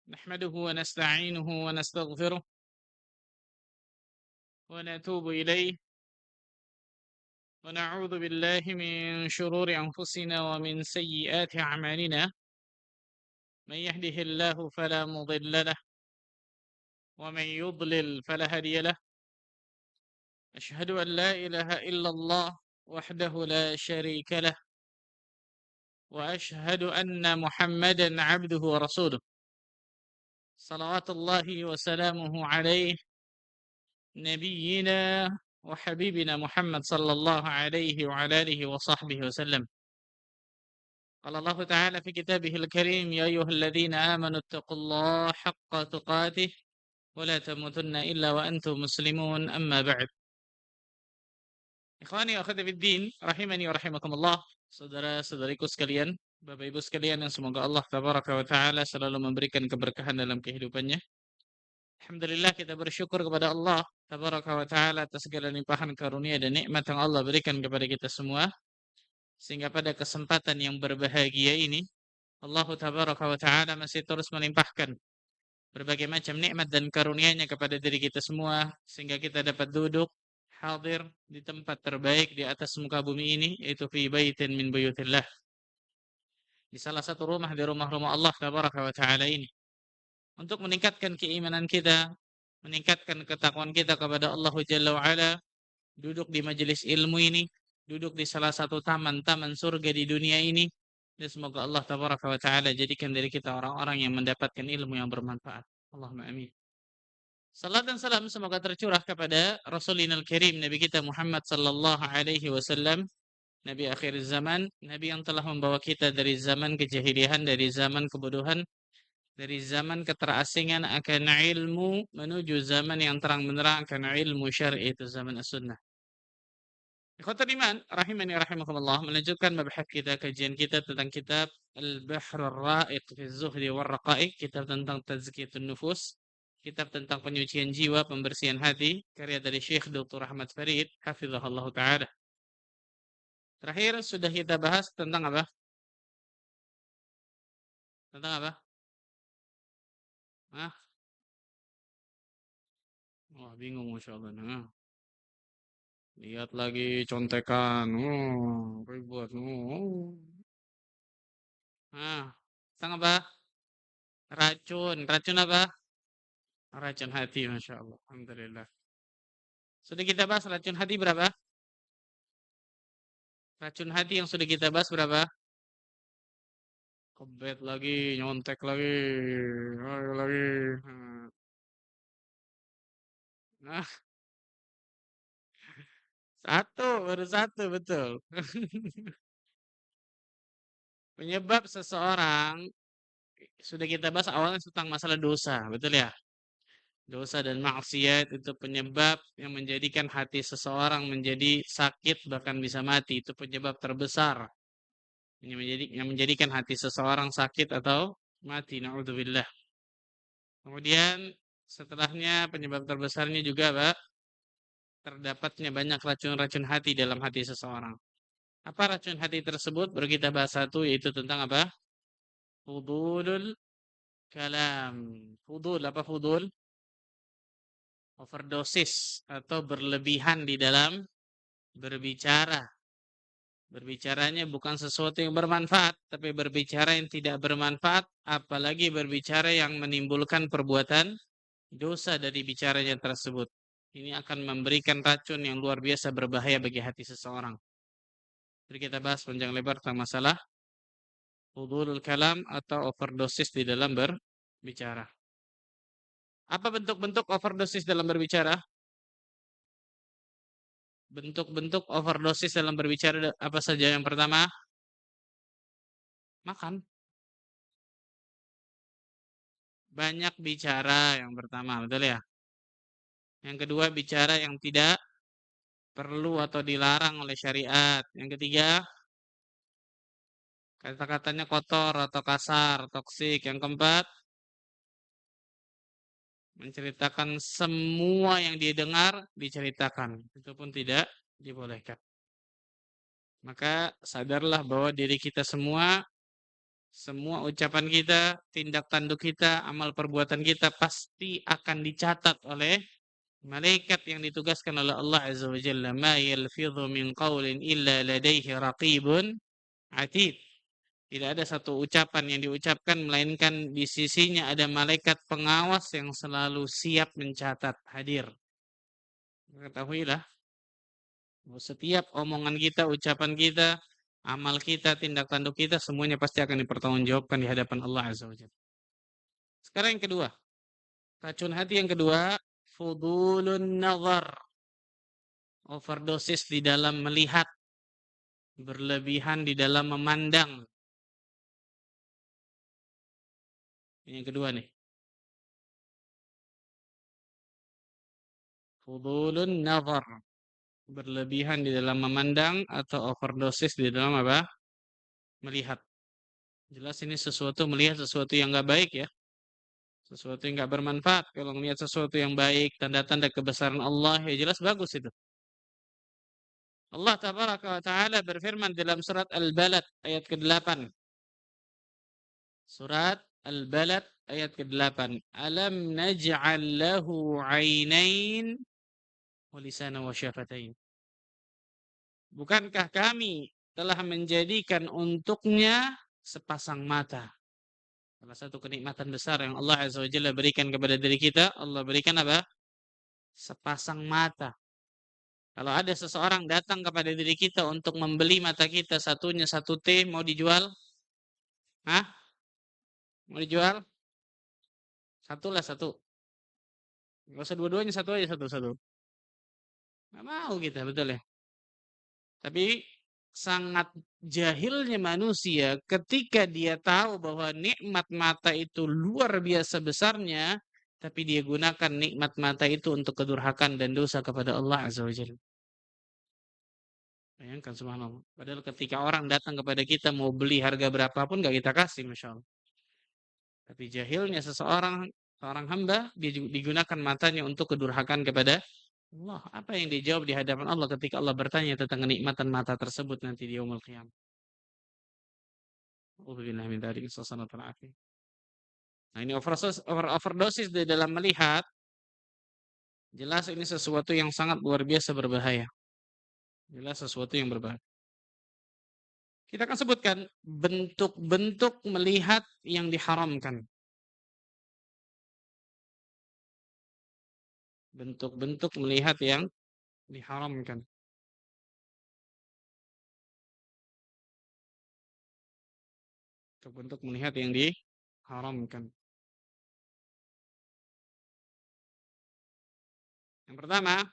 نحمده ونستعينه ونستغفره ونتوب إليه ونعوذ بالله من شرور أنفسنا ومن سيئات أعمالنا. من يهده الله فلا مضل له ومن يضلل فلا هادي له. أشهد أن لا إله إلا الله وحده لا شريك له، وأشهد أن محمدا عبده ورسوله، صلوات الله وسلامه عليه، نبينا وحبيبنا محمد صلى الله عليه وعلى آله وصحبه وسلم. قال الله تعالى في كتابه الكريم: يا أيها الذين آمنوا اتقوا الله حق تقاته ولا تموتن إلا وأنتم مسلمون. أما بعد. Ikhwani wa akhwati fiddin, rahimani wa rahimakumullah. Saudara-saudariku sekalian, Bapak Ibu sekalian yang semoga Allah tabaraka wa taala selalu memberikan keberkahan dalam kehidupannya. Alhamdulillah, kita bersyukur kepada Allah tabaraka wa taala atas segala limpahan karunia dan nikmat yang Allah berikan kepada kita semua, sehingga pada kesempatan yang berbahagia ini Allah tabaraka wa taala masih terus melimpahkan berbagai macam nikmat dan karunia-Nya kepada diri kita semua, sehingga kita dapat duduk hadir di tempat terbaik di atas muka bumi ini, yaitu fi baitin min buyutillah, di salah satu rumah di rumah-rumah Allah tabaraka wa taala ini, untuk meningkatkan keimanan kita, meningkatkan ketakwaan kita kepada Allah Jalla wa Ala, duduk di majelis ilmu ini, duduk di salah satu taman-taman surga di dunia ini. Dan semoga Allah tabaraka wa taala jadikan dari kita orang-orang yang mendapatkan ilmu yang bermanfaat. Allahumma amin. Salat dan salam semoga tercurah kepada Rasulina Al-Karim, Nabi kita Muhammad sallallahu alaihi wasallam, Nabi akhir zaman, Nabi yang telah membawa kita dari zaman kejahilian, dari zaman kebodohan, dari zaman keterasingan akan ilmu menuju zaman yang terang benderang akan ilmu syar'i, itu zaman as-sunnah. Ikhwatul iman, rahimani rahimakumullah, melanjutkan mabahas kita, kajian kita tentang kitab Al-Bahr Ar-Ra'iq fi Zuhdi war Raqa'iq, kitab tentang tazkiyatun nufus, kitab tentang penyucian jiwa, pembersihan hati, karya dari Syekh Dr. Ahmad Farid, hafizahullah taala. Terakhir sudah kita bahas tentang apa? Tentang apa? Ah, wah, bingung Masya Allah. Nah, lihat lagi contekan. Oh, ribut. Oh. Ah, tentang apa? Racun. Racun apa? Racun hati, Masya Allah. Alhamdulillah. Sudah kita bahas racun hati berapa? Racun hati yang sudah kita bahas berapa? Kebet lagi, nyontek lagi. Ayo lagi. Nah, satu, baru satu, betul. Penyebab seseorang, sudah kita bahas awalnya tentang masalah dosa, betul ya? Dosa dan maksiat itu penyebab yang menjadikan hati seseorang menjadi sakit, bahkan bisa mati. Itu penyebab terbesar yang menjadikan hati seseorang sakit atau mati. Na'udzubillah. Kemudian setelahnya penyebab terbesarnya juga Pak, terdapatnya banyak racun-racun hati dalam hati seseorang. Apa racun hati tersebut? Baru kita bahas satu, yaitu tentang apa? Fudulul kalam. Fudul, apa fudul? Overdosis atau berlebihan di dalam berbicara. Berbicaranya bukan sesuatu yang bermanfaat, tapi berbicara yang tidak bermanfaat, apalagi berbicara yang menimbulkan perbuatan dosa dari bicaranya tersebut. Ini akan memberikan racun yang luar biasa berbahaya bagi hati seseorang. Jadi kita bahas panjang lebar tentang masalah fudulul kalam atau overdosis di dalam berbicara. Apa bentuk-bentuk overdosis dalam berbicara? Bentuk-bentuk overdosis dalam berbicara apa saja? Yang pertama, makan. Banyak bicara yang pertama, betul ya? Yang kedua, bicara yang tidak perlu atau dilarang oleh syariat. Yang ketiga, kata-katanya kotor atau kasar, toksik. Yang keempat, menceritakan semua yang dia dengar, diceritakan. Itu pun tidak dibolehkan. Maka sadarlah bahwa diri kita semua Semua ucapan kita, tindak tanduk kita, amal perbuatan kita pasti akan dicatat oleh malaikat yang ditugaskan oleh Allah Azza wa Jalla. Ma yalfidhu min qawlin illa ladaihi raqibun atid. Tidak ada satu ucapan yang diucapkan melainkan di sisinya ada malaikat pengawas yang selalu siap mencatat, hadir. Ketahuilah, setiap omongan kita, ucapan kita, amal kita, tindak tanduk kita semuanya pasti akan dipertanggungjawabkan di hadapan Allah Azza wa Jalla. Sekarang yang kedua, racun hati yang kedua, fudulun nazar. Overdosis di dalam melihat, berlebihan di dalam memandang. Ini yang kedua nih. Fudulun nazar. Berlebihan di dalam memandang atau overdosis di dalam apa? Melihat. Jelas ini sesuatu, melihat sesuatu yang nggak baik ya. Sesuatu yang nggak bermanfaat. Kalau melihat sesuatu yang baik, tanda-tanda kebesaran Allah, ya jelas bagus itu. Allah tabaraka wa ta'ala berfirman dalam surat Al-Balad ayat ke-8. Surat Al-Balad ayat ke-8. Alam naj'al lahu 'ainain wa lisanan wa syafatain. Bukankah kami telah menjadikan untuknya sepasang mata? Salah satu kenikmatan besar yang Allah Azza wa Jalla berikan kepada diri kita, Allah berikan apa? Sepasang mata. Kalau ada seseorang datang kepada diri kita untuk membeli mata kita, satunya 1 T, mau dijual? Hah? Mau dijual? Satulah satu. Gak usah dua-duanya, satu aja, satu-satu. Nggak mau kita, betul ya? Tapi sangat jahilnya manusia ketika dia tahu bahwa nikmat mata itu luar biasa besarnya, tapi dia gunakan nikmat mata itu untuk kedurhakaan dan dosa kepada Allah Azza wa Jalla. Bayangkan subhanallah. Padahal ketika orang datang kepada kita mau beli harga berapapun gak kita kasih, Masya Allah. Tapi jahilnya seorang hamba, dia digunakan matanya untuk kedurhakaan kepada Allah. Apa yang dijawab di hadapan Allah ketika Allah bertanya tentang kenikmatan mata tersebut nanti di yaumul qiyamah. Nah, ini overdosis di dalam melihat, jelas ini sesuatu yang sangat luar biasa berbahaya. Jelas sesuatu yang berbahaya. Kita akan sebutkan bentuk-bentuk melihat yang diharamkan. Bentuk-bentuk melihat yang diharamkan. Bentuk-bentuk melihat yang diharamkan. Yang pertama,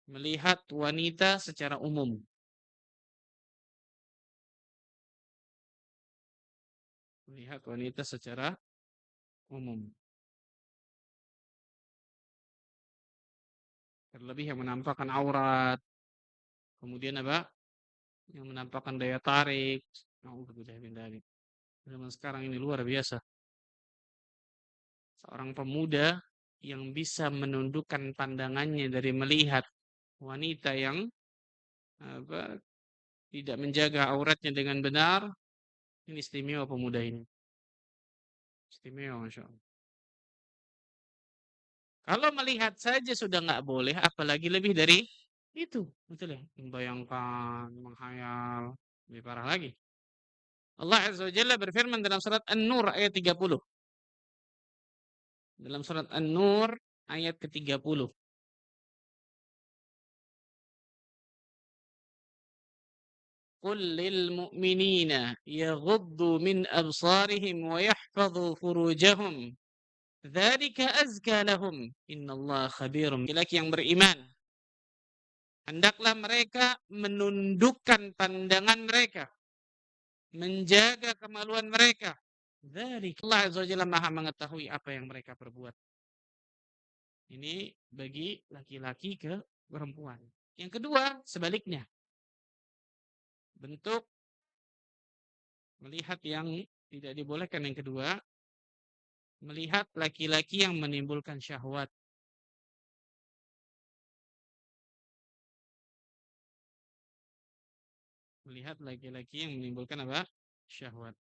melihat wanita secara umum. Melihat wanita secara umum. Terlebih yang menampakkan aurat. Kemudian apa? Yang menampakkan daya tarik. Zaman sekarang ini luar biasa. Seorang pemuda yang bisa menundukkan pandangannya dari melihat wanita yang tidak menjaga auratnya dengan benar. Ini istimewa pemuda ini. Istimewa, Masya Allah. Kalau melihat saja sudah nggak boleh, apalagi lebih dari itu. Betul ya? Membayangkan, menghayal, lebih parah lagi. Allah Azza wa Jalla berfirman dalam surat An-Nur ayat 30. Dalam surat An-Nur ayat ke-30. Qul lil mu'minina yaghuddu min absarihim wa yahfadhu furujahum. Dzalika azka lahum. Innallaha khabirum. Laki-laki yang beriman, hendaklah mereka menundukkan pandangan mereka, menjaga kemaluan mereka. Dzalika Allah Azza wa Jalla Maha mengetahui apa yang mereka perbuat. Ini bagi laki-laki ke perempuan. Yang kedua, sebaliknya. Bentuk melihat yang tidak dibolehkan yang kedua, melihat laki-laki yang menimbulkan syahwat. Melihat laki-laki yang menimbulkan apa? Syahwat.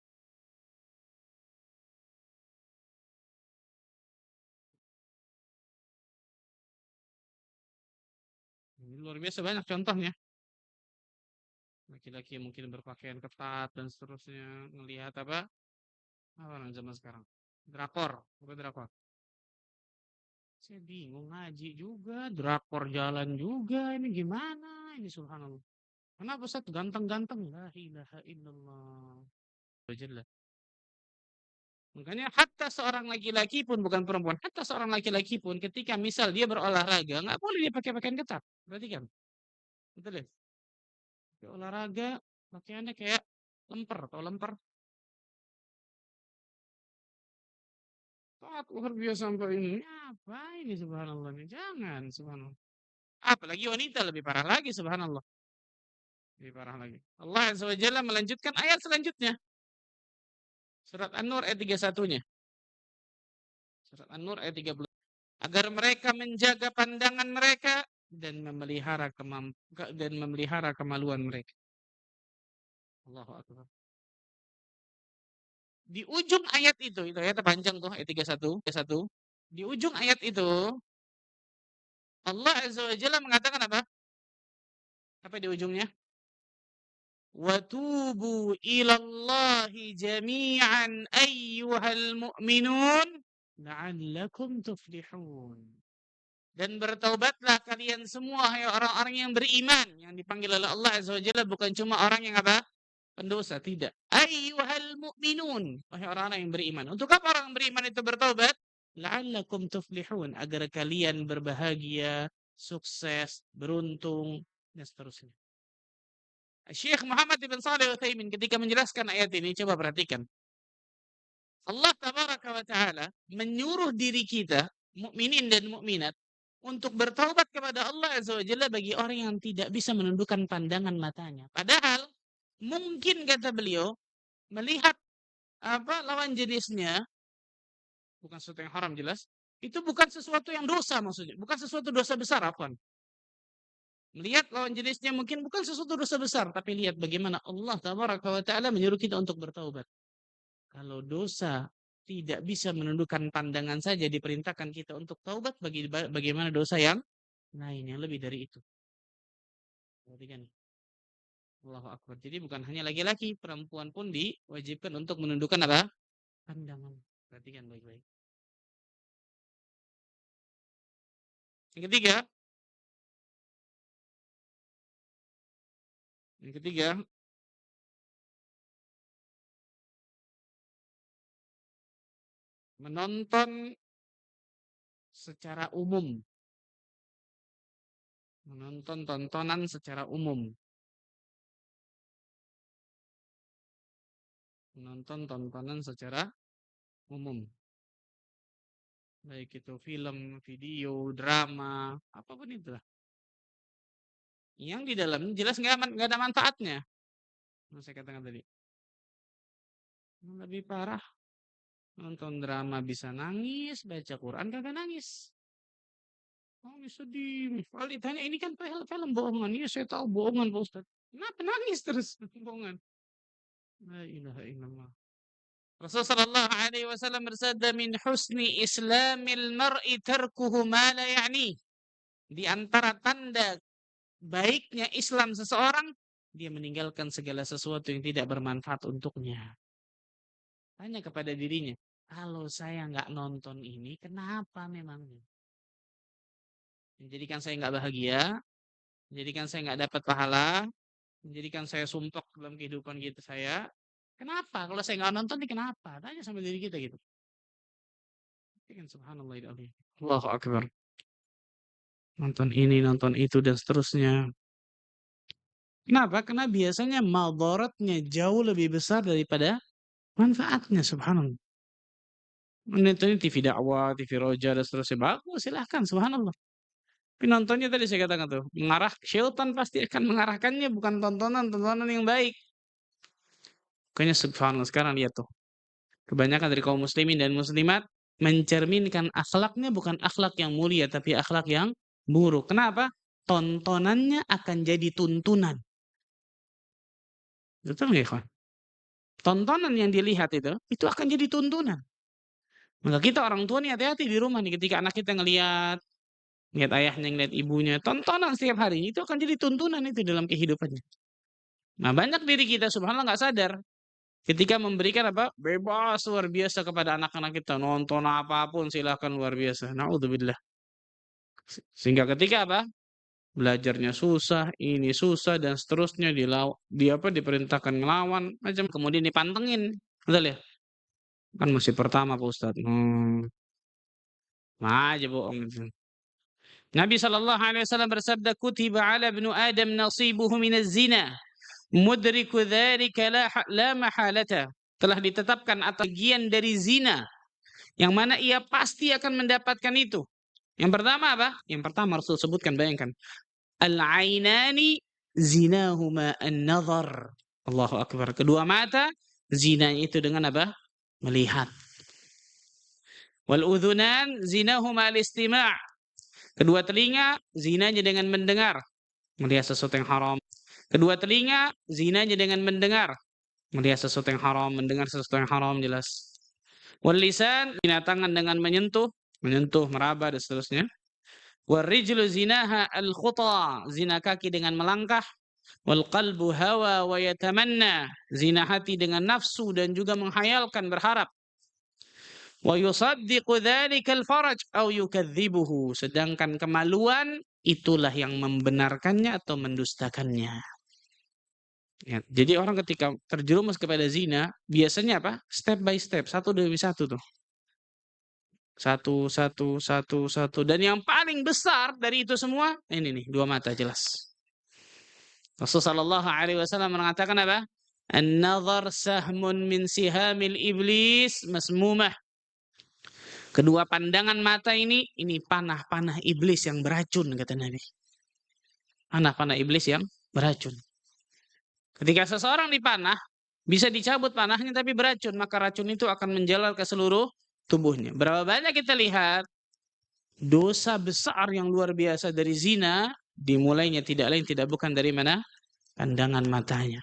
Ini luar biasa banyak contohnya. Laki-laki yang mungkin berpakaian ketat dan seterusnya melihat apa? Apa orang zaman sekarang? Drakor, bukan drakor. Saya bingung ngaji juga, drakor jalan juga. Ini gimana? Ini subhanallah. Kenapa Ustaz ganteng-ganteng? La ilaha illallah. Wajallah. Makanya hatta seorang laki-laki pun bukan perempuan, hatta seorang laki-laki pun ketika misal dia berolahraga, nggak boleh dia pakai pakaian ketat. Berarti kan? Betul ya? Dia olahraga, pakaiannya kayak lemper atau lemper. Sangat luar biasa sampai ini. Apa ini subhanallah ini? Jangan subhanallah. Apalagi wanita lebih parah lagi subhanallah. Lebih parah lagi. Allah Azza wa Jalla melanjutkan ayat selanjutnya. Surat An-Nur ayat 31-nya. Surat An-Nur ayat 30. Agar mereka menjaga pandangan mereka dan memelihara kemaluan mereka. Allahu Akbar. Di ujung ayat itu ayat panjang tuh ayat 31. Di ujung ayat itu Allah Azza wa Jalla mengatakan apa? Apa di ujungnya? وَتُوبُوا إِلَى اللَّهِ جَمِيعًا أَيُّهَا الْمُؤْمِنُونَ لَعَلَّكُمْ تُفْلِحُونَ. Dan bertaubatlah kalian semua hai orang-orang yang beriman, yang dipanggil oleh Allah Azza wa Jalla bukan cuma orang yang apa? Pendosa, tidak. Ayyuhal mu'minun, wahai orang-orang yang beriman. Untuk apa orang beriman itu bertaubat? La'allakum tuflihun, agar kalian berbahagia, sukses, beruntung dan seterusnya. Syekh Muhammad bin Shalih Al-Utsaimin ketika menjelaskan ayat ini, coba perhatikan. Allah tabaraka wa taala menyuruh diri kita, mukminin dan mukminat, untuk bertaubat kepada Allah Azza wa Jalla bagi orang yang tidak bisa menundukkan pandangan matanya. Padahal mungkin kata beliau melihat apa lawan jenisnya bukan sesuatu yang haram jelas, itu bukan sesuatu yang dosa maksudnya, bukan sesuatu dosa besar afwan. Melihat lawan jenisnya mungkin bukan sesuatu dosa besar, tapi lihat bagaimana Allah tabaraka wa taala menyuruh kita untuk bertaubat. Kalau dosa tidak bisa menundukkan pandangan saja diperintahkan kita untuk taubat, bagaimana dosa yang lain yang lebih dari itu. Perhatikan. Allahu Akbar. Jadi bukan hanya laki-laki, perempuan pun diwajibkan untuk menundukkan apa? Pandangan. Perhatikan baik-baik. Yang ketiga, menonton secara umum. Menonton tontonan secara umum. Menonton tontonan secara umum. Baik itu film, video, drama, apapun itulah. Yang di dalam jelas nggak ada manfaatnya. Yang saya katakan tadi. Lebih parah, nonton drama bisa nangis, baca Quran kagak nangis. Nangis sedih. Kalau ditanya ini kan film bohongan. Iya saya tahu bohongan Pak Ustaz. Kenapa nangis terus bohongan? La ilaha illallah. Rasulullah sallallahu alaihi wasallam bersabda min husni islamil mar'i tarkuhu ma la ya'ni. Di antara tanda baiknya Islam seseorang, dia meninggalkan segala sesuatu yang tidak bermanfaat untuknya. Tanya kepada dirinya, kalau saya nggak nonton ini, kenapa memangnya? Menjadikan saya nggak bahagia, menjadikan saya nggak dapat pahala, menjadikan saya sumpek dalam kehidupan kita saya. Kenapa? Kalau saya nggak nonton, ini kenapa? Tanya sama diri kita gitu. Subhanallah, Allahu Akbar. Nonton ini, nonton itu, dan seterusnya. Kenapa? Karena biasanya madaratnya jauh lebih besar daripada manfaatnya, subhanallah. Menonton TV dakwah, TV roja, dan seterusnya. Bagus, silahkan, subhanallah. Tapi nontonnya tadi saya katakan tuh, mengarah, syaitan pasti akan mengarahkannya, bukan tontonan yang baik. Makanya subhanallah, sekarang lihat tuh. Kebanyakan dari kaum muslimin dan muslimat mencerminkan akhlaknya bukan akhlak yang mulia, tapi akhlak yang buruk. Kenapa? Tontonannya akan jadi tuntunan. Betul nggak, ikhwan? Tontonan yang dilihat itu akan jadi tuntunan. Maka kita orang tua nih hati-hati di rumah nih ketika anak kita ngelihat ayahnya, ngelihat ibunya, tontonan setiap hari itu akan jadi tuntunan itu dalam kehidupannya. Nah, banyak diri kita subhanallah nggak sadar ketika memberikan apa? Bebas luar biasa kepada anak-anak kita, nonton apapun silahkan luar biasa. Naudzubillah. Sehingga ketika apa? Belajarnya susah, ini susah dan seterusnya diperintahkan ngelawan, macam kemudian dipantengin. Betul ya? Kan masih pertama Pak Ustadz. Aja bohong itu. Nabi sallallahu alaihi wasallam bersabda, "Kutiba 'ala ibnu Adam nasibuhu minaz zina, mudriku dzalika la mahalata." Telah ditetapkan atas bagian dari zina, yang mana ia pasti akan mendapatkan itu. Yang pertama apa? Yang pertama Rasul sebutkan, bayangkan. Al-'ainani zinahuma an-nazar. Allahu akbar. Kedua mata, zina itu dengan apa? Melihat. Wal udhunan zinahuma al-istima'. Kedua telinga, zinanya dengan mendengar, melihat sesuatu yang haram. Kedua telinga, zinanya dengan mendengar, melihat sesuatu yang haram, mendengar sesuatu yang haram jelas. Wal lisan, tangan dengan menyentuh, meraba dan seterusnya. Wal rijlu zinaha al-khuta, zina kaki dengan melangkah. Wal qalbu hawa wa yatamanna, zina hati dengan nafsu dan juga menghayalkan, berharap. Wa yusaddiqu dzalikal faraj aw yukadzibuhu, sedangkan kemaluan itulah yang membenarkannya atau mendustakannya. Ya, jadi orang ketika terjerumus kepada zina biasanya apa? Step by step, satu demi satu tuh. Satu. Dan yang paling besar dari itu semua ini nih, dua mata jelas. Rasulullah sallallahu alaihi wasallam mengatakan apa? An-nazar sahmun min sihamil iblis masmumah. Kedua pandangan mata ini panah-panah iblis yang beracun, kata Nabi. Panah-panah iblis yang beracun. Ketika seseorang dipanah, bisa dicabut panahnya tapi beracun, maka racun itu akan menjalar ke seluruh tubuhnya. Berapa banyak kita lihat dosa besar yang luar biasa dari zina, dimulainya tidak lain tidak bukan dari mana? Pandangan matanya.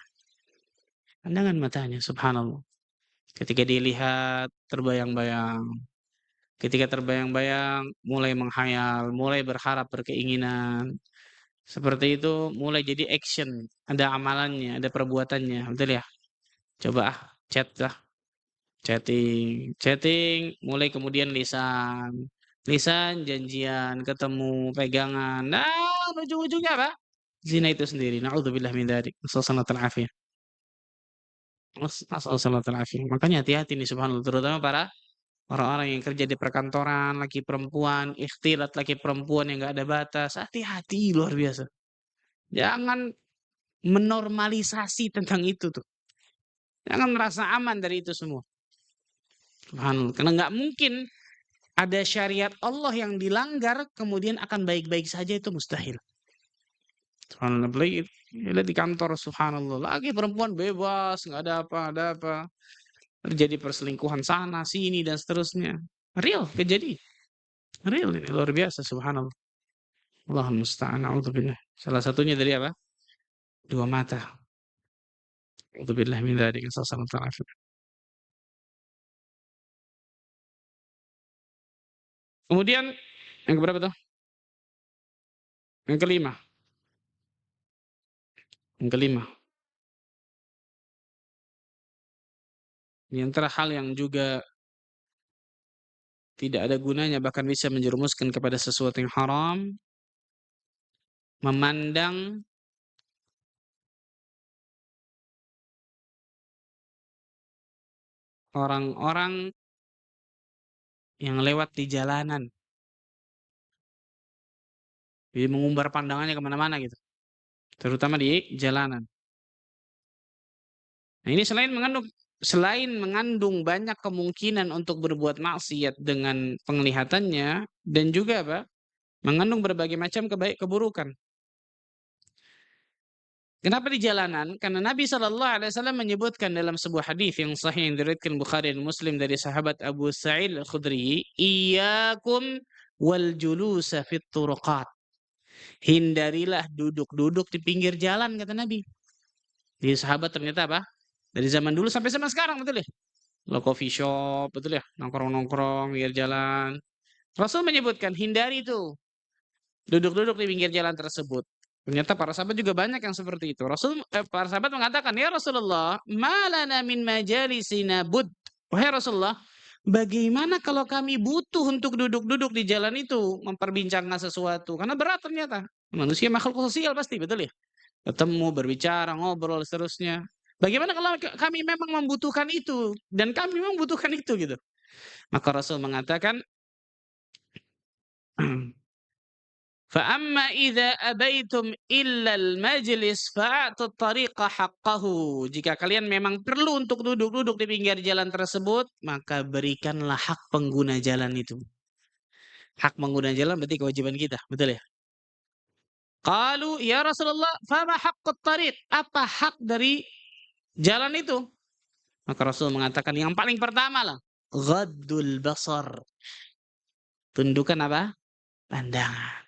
Pandangan matanya, subhanallah. Ketika dilihat terbayang-bayang. Ketika terbayang-bayang, mulai menghayal, mulai berharap, berkeinginan. Seperti itu, mulai jadi action. Ada amalannya, ada perbuatannya. Betul ya? Coba chat lah. Chatting, mulai kemudian lisan. Lisan, janjian, ketemu, pegangan. Nah, ujung-ujungnya apa? Zina itu sendiri. Na'udzubillah min dzalik. Nasallallahu alaihi wasallam. Makanya hati-hati nih subhanallah. Terutama para orang-orang yang kerja di perkantoran, laki perempuan, ikhtilat laki perempuan yang nggak ada batas, hati-hati luar biasa. Jangan menormalisasi tentang itu tuh. Jangan merasa aman dari itu semua. Subhanallah. Karena nggak mungkin ada syariat Allah yang dilanggar kemudian akan baik-baik saja, itu mustahil. Subhanallah. Lihat di kantor, subhanallah. Laki perempuan bebas, nggak ada apa. Terjadi perselingkuhan sana, sini, dan seterusnya. Real, kejadian. Real ini luar biasa, subhanallah. Allahul musta'an, a'udzubillah. Salah satunya dari apa? Dua mata. A'udzubillah min dzalik. Sallallahu alaihi wasallam. Kemudian yang keberapa tuh? Yang kelima. Yang kelima. Di antara hal yang juga tidak ada gunanya bahkan bisa menjerumuskan kepada sesuatu yang haram, memandang orang-orang yang lewat di jalanan. Jadi mengumbar pandangannya kemana-mana gitu. Terutama di jalanan. Nah, ini selain mengandung banyak kemungkinan untuk berbuat maksiat dengan penglihatannya, dan juga apa? Mengandung berbagai macam keburukan. Kenapa di jalanan? Karena Nabi Shallallahu Alaihi Wasallam menyebutkan dalam sebuah hadis yang sahih yang diriwayatkan Bukhari dan Muslim dari sahabat Abu Sa'id Al-Khudri, "Iyyakum wal julusa fit turuqat." Hindarilah duduk-duduk di pinggir jalan, kata Nabi. Di sahabat ternyata apa? Dari zaman dulu sampai zaman sekarang, betul ya? Lo coffee shop, betul ya? Nongkrong-nongkrong pinggir jalan. Rasul menyebutkan hindari itu duduk-duduk di pinggir jalan tersebut. Ternyata para sahabat juga banyak yang seperti itu. Para sahabat mengatakan, "Ya Rasulullah, malana min majalisina bud." Wahai Rasulullah, bagaimana kalau kami butuh untuk duduk-duduk di jalan itu memperbincangkan sesuatu? Karena berat ternyata. Manusia makhluk sosial pasti, betul ya? Ketemu, berbicara, ngobrol, seterusnya. Bagaimana kalau kami memang membutuhkan itu dan kami memang membutuhkan itu gitu. Maka Rasul mengatakan, "Fa amma idza abaitum illal majlis fa'atut tariqa haqqahu." Jika kalian memang perlu untuk duduk-duduk di pinggir jalan tersebut, maka berikanlah hak pengguna jalan itu. Hak pengguna jalan berarti kewajiban kita, betul ya? Qalu ya Rasulullah, fama haqqut tariq? Apa hak dari jalan itu? Maka Rasul mengatakan yang paling pertama lah, ghaddul basar. Tundukkan apa? Pandangan.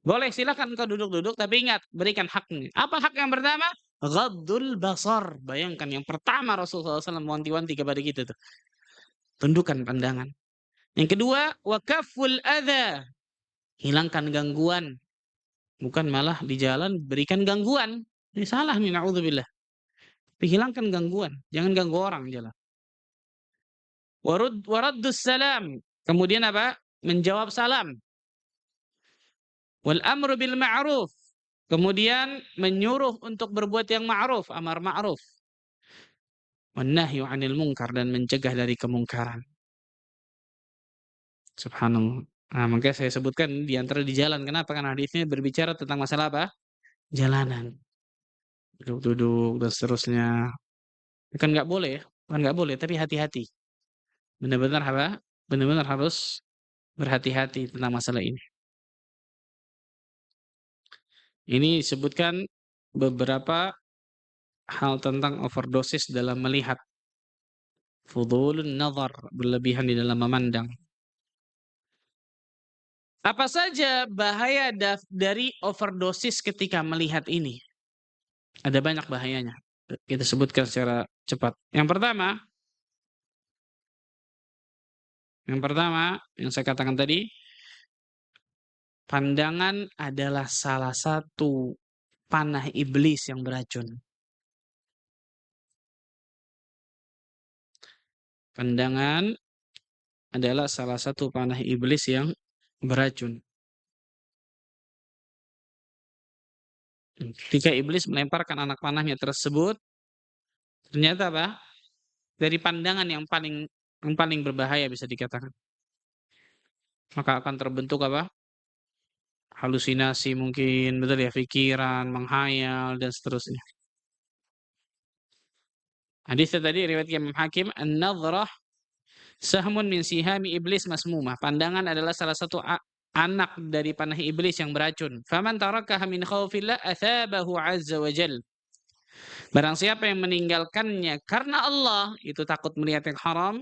Boleh silakan kau duduk-duduk tapi ingat berikan haknya. Apa hak yang pertama? Ghaddul basar. Bayangkan yang pertama Rasulullah SAW wanti-wanti kepada kita tuh. Tundukkan pandangan. Yang kedua, wa kafful adza. Hilangkan gangguan. Bukan malah di jalan berikan gangguan. Ini salah nih, naudzubillah. Tapi hilangkan gangguan. Jangan ganggu orang jalan. Waraddus salam. Kemudian apa? Menjawab salam. Wal amru bil ma'ruf. Kemudian menyuruh untuk berbuat yang ma'ruf, amar ma'ruf. Wan nahyu 'anil munkar, dan mencegah dari kemungkaran. Subhanallah. Nah, makanya saya sebutkan di antara di jalan. Kenapa? Karena hadisnya berbicara tentang masalah apa? Jalanan. Duduk-duduk dan seterusnya. Bukan nggak boleh ya. Bukan nggak boleh, tapi hati-hati. Benar-benar apa? Benar-benar harus berhati-hati tentang masalah ini. Ini disebutkan beberapa hal tentang overdosis dalam melihat. Fudulun nazar, berlebihan di dalam memandang. Apa saja bahaya dari overdosis ketika melihat ini? Ada banyak bahayanya. Kita sebutkan secara cepat. Yang pertama, yang saya katakan tadi, pandangan adalah salah satu panah iblis yang beracun. Pandangan adalah salah satu panah iblis yang beracun. Ketika iblis melemparkan anak panahnya tersebut, ternyata apa? Dari pandangan yang paling berbahaya bisa dikatakan. Maka akan terbentuk apa? Halusinasi mungkin, betul ya, pikiran, menghayal dan seterusnya. Hadisnya tadi riwayat Imam Hakim, an-nadhrah sahmun min sihami iblis masmumah. Pandangan adalah salah satu anak dari panah iblis yang beracun. Faman tarakaha min khaufillah athabahu azza wa jal. Barang siapa yang meninggalkannya karena Allah, itu takut melihat yang haram,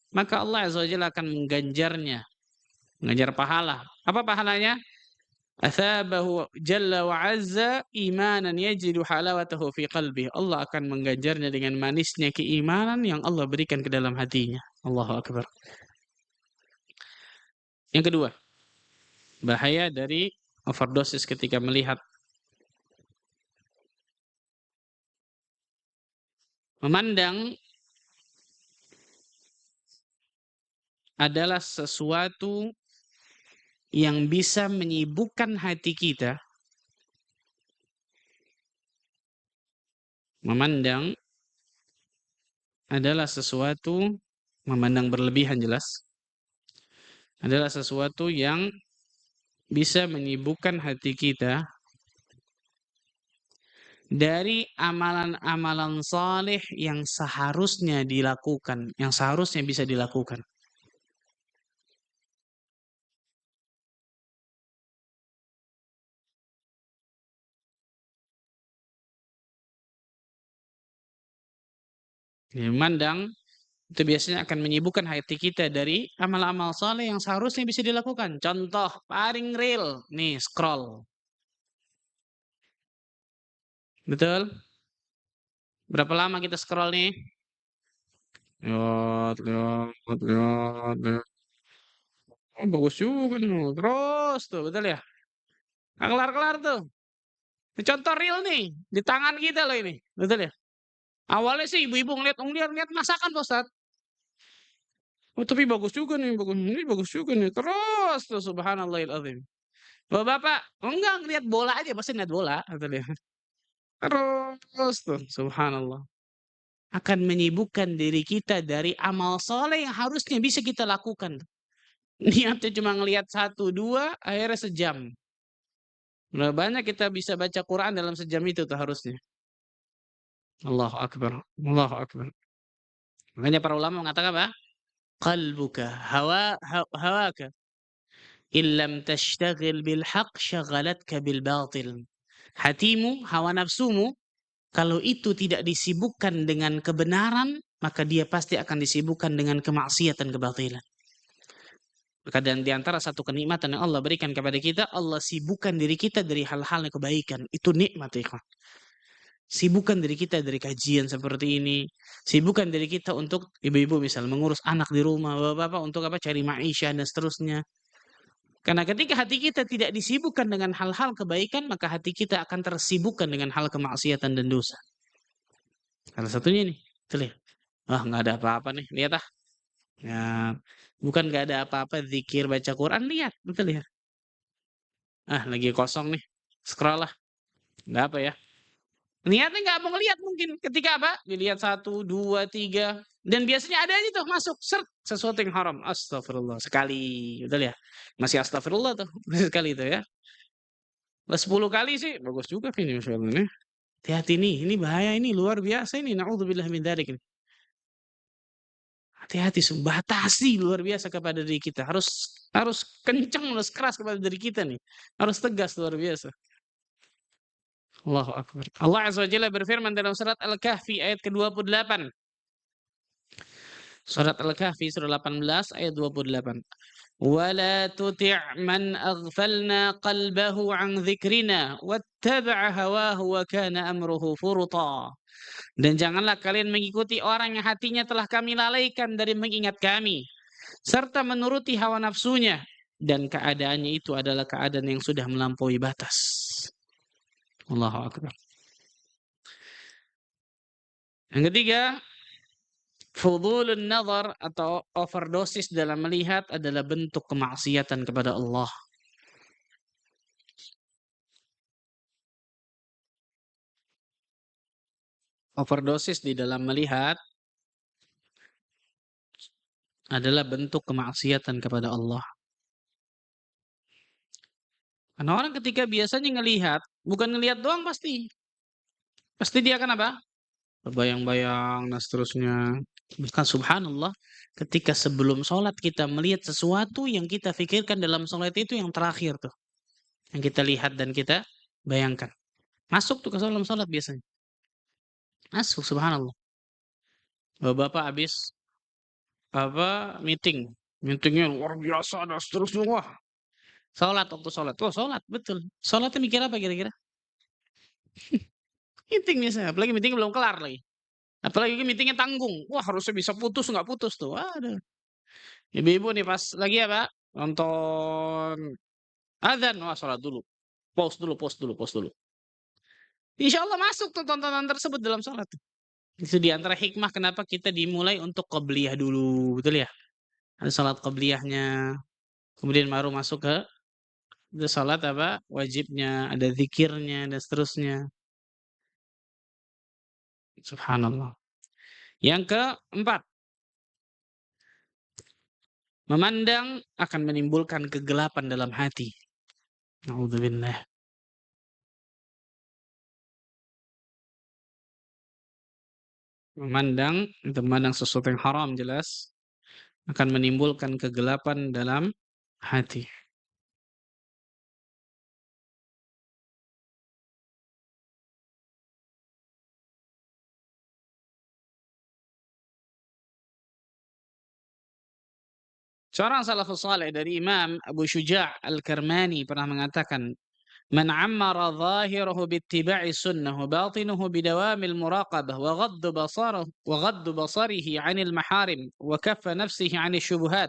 maka Allah azza wa jalla akan mengganjarnya, mengajar pahala. Apa pahalanya? Athabahu jalla wa azza imanan yajidu halawatahu fi qalbih. Allah akan mengganjarnya dengan manisnya keimanan yang Allah berikan ke dalam hatinya. Allahu akbar. Yang kedua, bahaya dari overdosis ketika melihat. Memandang adalah sesuatu yang bisa menyibukkan hati kita. Memandang adalah sesuatu, memandang berlebihan jelas, adalah sesuatu yang bisa menyibukkan hati kita dari amalan-amalan saleh yang seharusnya dilakukan, yang seharusnya bisa dilakukan. Memandang itu biasanya akan menyibukkan hati kita dari amal-amal saleh yang seharusnya bisa dilakukan. Contoh paling real, nih scroll. Betul? Berapa lama kita scroll nih? Lihat, lihat, lihat, lihat. Oh, bagus juga nih. Terus tuh, betul ya? Nggak kelar-kelar tuh. Ini contoh real nih, di tangan kita loh ini. Betul ya? Awalnya sih ibu-ibu ngeliat masakan Pak Ustadz. Oh, tapi bagus juga nih, bagus ini bagus juga nih. Terus tuh subhanallahil azim. Bapak-bapak, enggak ngeliat bola aja, pasti ngeliat bola, betul ya. Terus tuh, subhanallah. Akan menyibukkan diri kita dari amal soleh yang harusnya bisa kita lakukan. Niatnya cuma ngelihat satu, dua, akhirnya sejam. Berapa banyak kita bisa baca Quran dalam sejam itu tuh harusnya. Allahu Akbar. Allahu Akbar. Makanya para ulama mengatakan apa? Qalbuka hawaka illam tashtagil bil haq syagalatka bil batil. Hatimu, hawa nafsumu, kalau itu tidak disibukkan dengan kebenaran, maka dia pasti akan disibukkan dengan kemaksiatan, kebatilan. Maka dan di antara satu kenikmatan yang Allah berikan kepada kita, Allah sibukkan diri kita dari hal-hal yang kebaikan. Itu nikmat, ikhwan. Sibukkan diri kita dari kajian seperti ini. Sibukkan diri kita untuk ibu-ibu misal mengurus anak di rumah, bapak-bapak untuk apa? Cari maisha dan seterusnya. Karena ketika hati kita tidak disibukkan dengan hal-hal kebaikan, maka hati kita akan tersibukkan dengan hal kemaksiatan dan dosa. Salah satunya nih, tuh lihat. Wah, nggak ada apa-apa nih, lihat ah. Ya, bukan nggak ada apa-apa, zikir, baca Quran, lihat, betul ya. Ah, lagi kosong nih, scroll lah, nggak apa ya. Niatnya nggak mau ngelihat mungkin, ketika apa? Dilihat satu, dua, tiga, dan biasanya ada aja tuh masuk, sesuatu yang haram. Astagfirullah, sekali, betul ya. Masih astagfirullah tuh, sekali itu ya. Lah 10 kali sih, bagus juga ini Masya Allah nih. Hati-hati nih, ini bahaya ini, luar biasa ini. Na'udzubillah min dzalik ini. Hati-hati, batasi luar biasa kepada diri kita. Harus harus kencang, harus keras kepada diri kita nih. Harus tegas luar biasa. Allahu Akbar. Allah Azza wa Jalla berfirman dalam surat Al-Kahfi ayat ke-28. Surat Al-Kahfi surah 18 ayat 28. ولا تطع من أغفلنا قلبه عن ذكرنا واتبع هواه وكان أمره فرطا. Dan janganlah kalian mengikuti orang yang hatinya telah kami lalaikan dari mengingat kami, serta menuruti hawa nafsunya, dan keadaannya itu adalah keadaan yang sudah melampaui batas. Allahu Akbar. Yang ketiga, fudulun nazar atau overdosis dalam melihat adalah bentuk kemaksiatan kepada Allah. Overdosis di dalam melihat adalah bentuk kemaksiatan kepada Allah. Karena orang ketika biasanya ngelihat, bukan ngelihat doang pasti. Pasti dia akan apa? Berbayang-bayang dan seterusnya. Bahkan subhanallah, ketika sebelum sholat kita melihat sesuatu yang kita pikirkan dalam sholat itu yang terakhir tuh. Yang kita lihat dan kita bayangkan. Masuk tuh ke dalam sholat biasanya. Masuk subhanallah. Bapak habis apa meeting. Meetingnya luar biasa dan seterusnya. Wah, sholat waktu sholat. Wah, sholat betul. Sholatnya mikir apa kira-kira? Meeting biasanya. Apalagi meeting belum kelar lagi. Apalagi meetingnya tanggung. Wah, harusnya bisa putus nggak putus tuh. Waduh. Ibu-ibu nih pas lagi apa? Nonton adzan. Wah, sholat dulu. Pause dulu, pause dulu, pause dulu. Insya Allah masuk tuh tontonan tersebut dalam sholat. Itu di antara hikmah kenapa kita dimulai untuk qobliyah dulu. Betul ya? Ada sholat qobliyahnya. Kemudian baru masuk ke sholat apa? Wajibnya. Ada zikirnya dan seterusnya. Subhanallah. Yang keempat. Memandang akan menimbulkan kegelapan dalam hati. Na'udzubillah. Memandang sesuatu yang haram jelas akan menimbulkan kegelapan dalam hati. Seorang salafus saleh dari Imam Abu Syuja' Al-Karmani pernah mengatakan, Man 'ammara dhahirahu bittiba'i sunnah wa batinuhu bidawamil muraqabah wa ghaddu basarihi 'anil maharim wa kaffa nafsihi 'anil syubuhat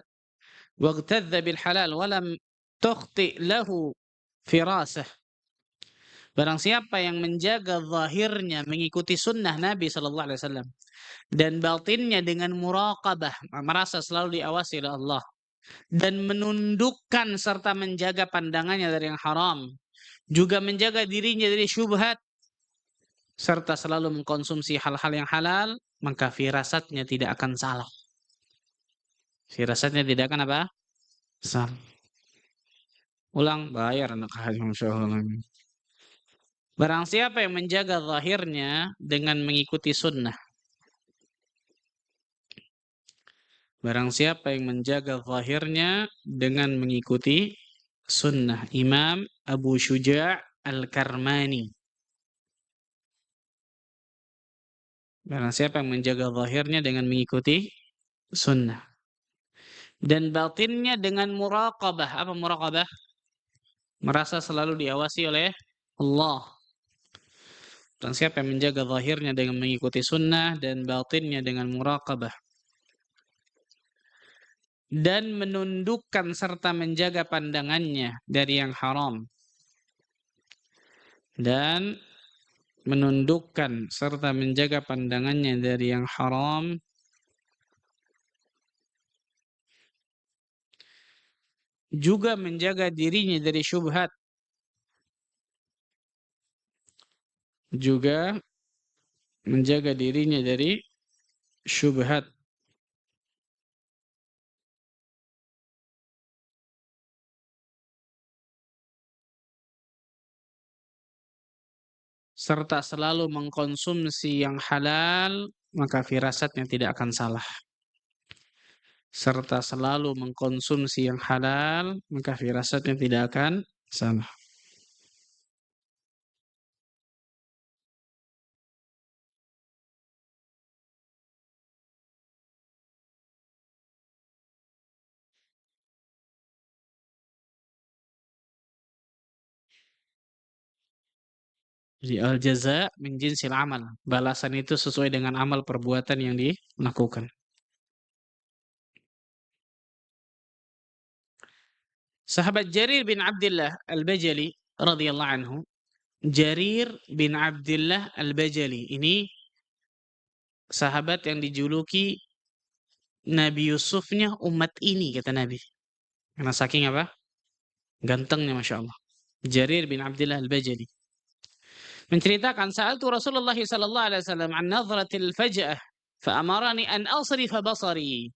wa igtadza bil halal wa lam tukhti lahu firasah. Barang siapa yang menjaga zahirnya mengikuti sunnah Nabi sallallahu alaihi wasallam dan batinnya dengan muraqabah, merasa selalu diawasi oleh Allah dan menundukkan serta menjaga pandangannya dari yang haram, juga menjaga dirinya dari syubhat serta selalu mengkonsumsi hal-hal yang halal, maka firasatnya tidak akan salah. Firasatnya tidak akan apa? Salah. Ulang, bayar anak haji, Masya Allah. Barang siapa yang menjaga zahirnya dengan mengikuti sunnah. Barang siapa yang menjaga zahirnya dengan mengikuti sunnah. Imam Abu Syuja' Al-Karmani. Barang siapa yang menjaga zahirnya dengan mengikuti sunnah. Dan batinnya dengan muraqabah. Apa muraqabah? Merasa selalu diawasi oleh Allah. Dan siapa yang menjaga zahirnya dengan mengikuti sunnah dan batinnya dengan muraqabah. Dan menundukkan serta menjaga pandangannya dari yang haram. Dan menundukkan serta menjaga pandangannya dari yang haram. Juga menjaga dirinya dari syubhat. Juga menjaga dirinya dari syubhat. Serta selalu mengkonsumsi yang halal, maka firasatnya tidak akan salah. Serta selalu mengkonsumsi yang halal, maka firasatnya tidak akan salah. Jadi al-jaza min jinsil amal. Balasan itu sesuai dengan amal perbuatan yang dilakukan. Sahabat Jarir bin Abdullah Al-Bajali radhiyallahu anhu. Jarir bin Abdullah Al-Bajali ini sahabat yang dijuluki Nabi Yusufnya umat ini, kata Nabi. Karena saking apa? Gantengnya, Masya Allah. Jarir bin Abdullah Al-Bajali menceritakan sa'altu Rasulullah sallallahu alaihi wasallam an nadratil faj'ah fa amarani an asrifa basari.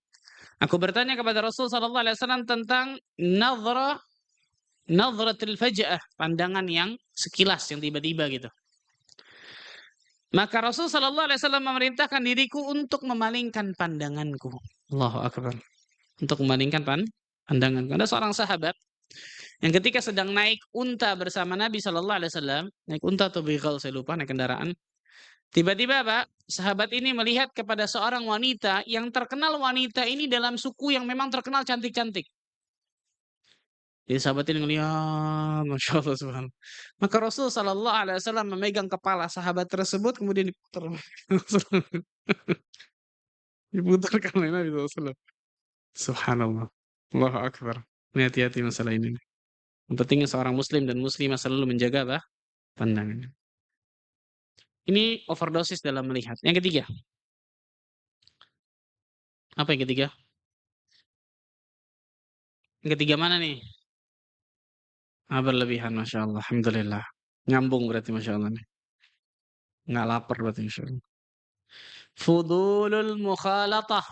Aku bertanya kepada Rasul sallallahu alaihi wasallam tentang nadratil faj'ah, pandangan yang sekilas, yang tiba-tiba gitu. Maka Rasul sallallahu alaihi wasallam memerintahkan diriku untuk memalingkan pandanganku. Allahu akbar. Untuk memalingkan pandanganku. Ada seorang sahabat yang ketika sedang naik unta bersama Nabi sallallahu alaihi wasallam, naik unta atau bighal saya lupa, naik kendaraan. Tiba-tiba Pak, sahabat ini melihat kepada seorang wanita yang terkenal, wanita ini dalam suku yang memang terkenal cantik-cantik. Jadi sahabat ini ngeliat, Masya Allah subhanallah. Maka Rasul sallallahu alaihi wasallam memegang kepala sahabat tersebut kemudian diputar. Diputarkan oleh Nabi SAW. Subhanallah. Allahu Akbar. Ini hati-hati masalah ini. Yang pentingnya seorang muslim dan muslimah selalu menjaga apa? Pandangannya. Ini overdosis dalam melihat. Yang ketiga. Apa yang ketiga? Yang ketiga mana nih? Berlebihan, Masya Allah. Alhamdulillah. Nyambung berarti, Masya Allah nih. Nggak lapar berarti, Masya Allah. Fudulul mukhalatah.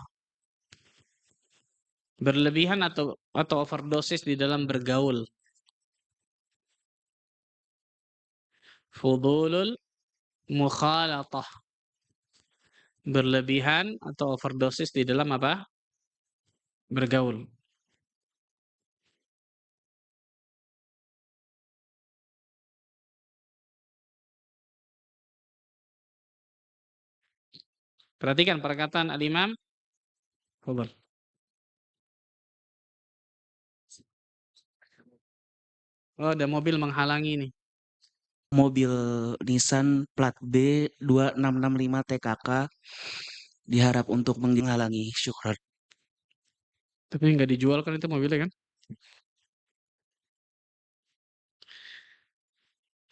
Berlebihan atau overdosis di dalam bergaul. Fudulul mukhalatah. Berlebihan atau overdosis di dalam apa? Bergaul. Perhatikan perkataan Al-Imam. Fadhal. Oh, ada mobil menghalangi nih. mobil Nissan plat B 2665 TKK diharap untuk menghalangi. Syukran. Tapi nggak dijual kan itu mobilnya kan?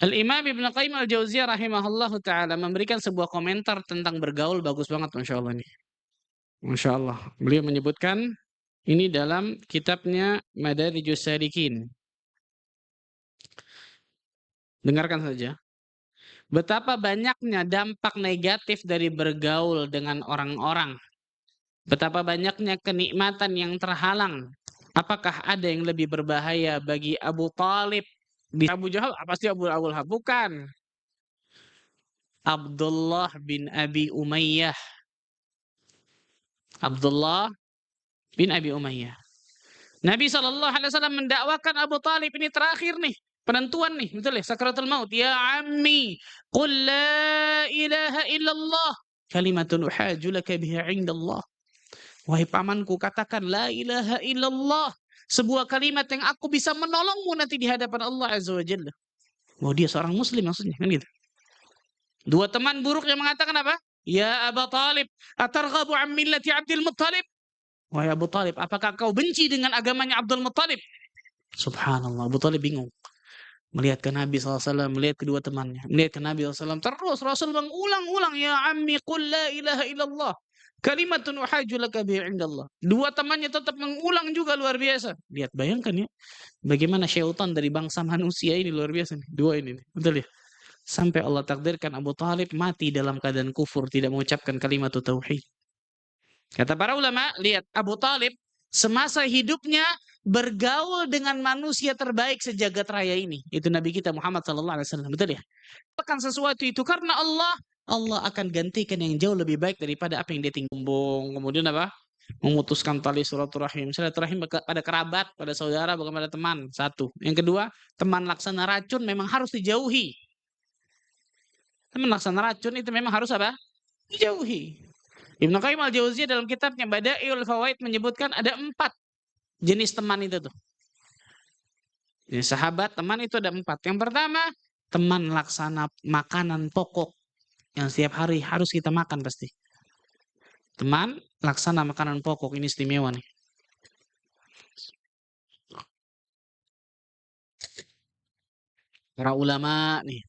Al-Imam Ibn Qayyim Al-Jauziyah rahimahullahu ta'ala memberikan sebuah komentar tentang bergaul bagus banget Masya Allah nih. Masya Allah. Beliau menyebutkan ini dalam kitabnya Madarijus Salikin. Dengarkan saja. Betapa banyaknya dampak negatif dari bergaul dengan orang-orang. Betapa banyaknya kenikmatan yang terhalang. Apakah ada yang lebih berbahaya bagi Abu Talib? Abu Jahal, apa sih Abu Lahab? Bukan. Abdullah bin Abi Umayyah. Abdullah bin Abi Umayyah. Nabi SAW mendakwakan Abu Talib ini terakhir nih. Penentuan nih, betul ya? Sakratul maut. Ya ammi, qul la ilaha illallah. Kalimatun uhaju laka biha indallah. Wahai pamanku, katakan la ilaha illallah. Sebuah kalimat yang aku bisa menolongmu nanti di hadapan Allah Azza wa Jalla. Wah, dia seorang muslim maksudnya, kan gitu. Dua teman buruk yang mengatakan apa? Ya Abu Talib, atarghabu an millati Abdul Muttalib? Wahai Abu Talib, apakah kau benci dengan agamanya Abdul Muttalib? Subhanallah, Abu Talib bingung. Melihat ke Nabi SAW, melihat kedua temannya. Melihat ke Nabi SAW, terus Rasul mengulang-ulang. Ya ammi, qul la ilaha illallah. Kalimatun uhaju laka biha indallah. Dua temannya tetap mengulang juga, luar biasa. Lihat, bayangkan ya. Bagaimana syaitan dari bangsa manusia ini luar biasa nih. Dua ini nih. Betul ya? Sampai Allah takdirkan Abu Talib mati dalam keadaan kufur. Tidak mengucapkan kalimat tauhid. Kata para ulama, lihat Abu Talib semasa hidupnya bergaul dengan manusia terbaik sejagat raya ini. Itu Nabi kita Muhammad SAW. Betul ya? Akan sesuatu itu karena Allah akan gantikan yang jauh lebih baik daripada apa yang dia tinggal. Kemudian apa? Memutuskan tali silaturahim. Silaturahim pada kerabat, pada saudara, bukan pada teman. Satu. Yang kedua, teman laksana racun memang harus dijauhi. Teman laksana racun itu memang harus apa? Dijauhi. Ibnu Qayyim Al-Jauziyah dalam kitabnya Bada'iul Fawaid menyebutkan ada 4 jenis teman itu tuh. Jadi sahabat, teman itu ada 4. Yang pertama, teman laksana makanan pokok yang setiap hari harus kita makan pasti. Teman laksana makanan pokok ini istimewa nih. Para ulama nih,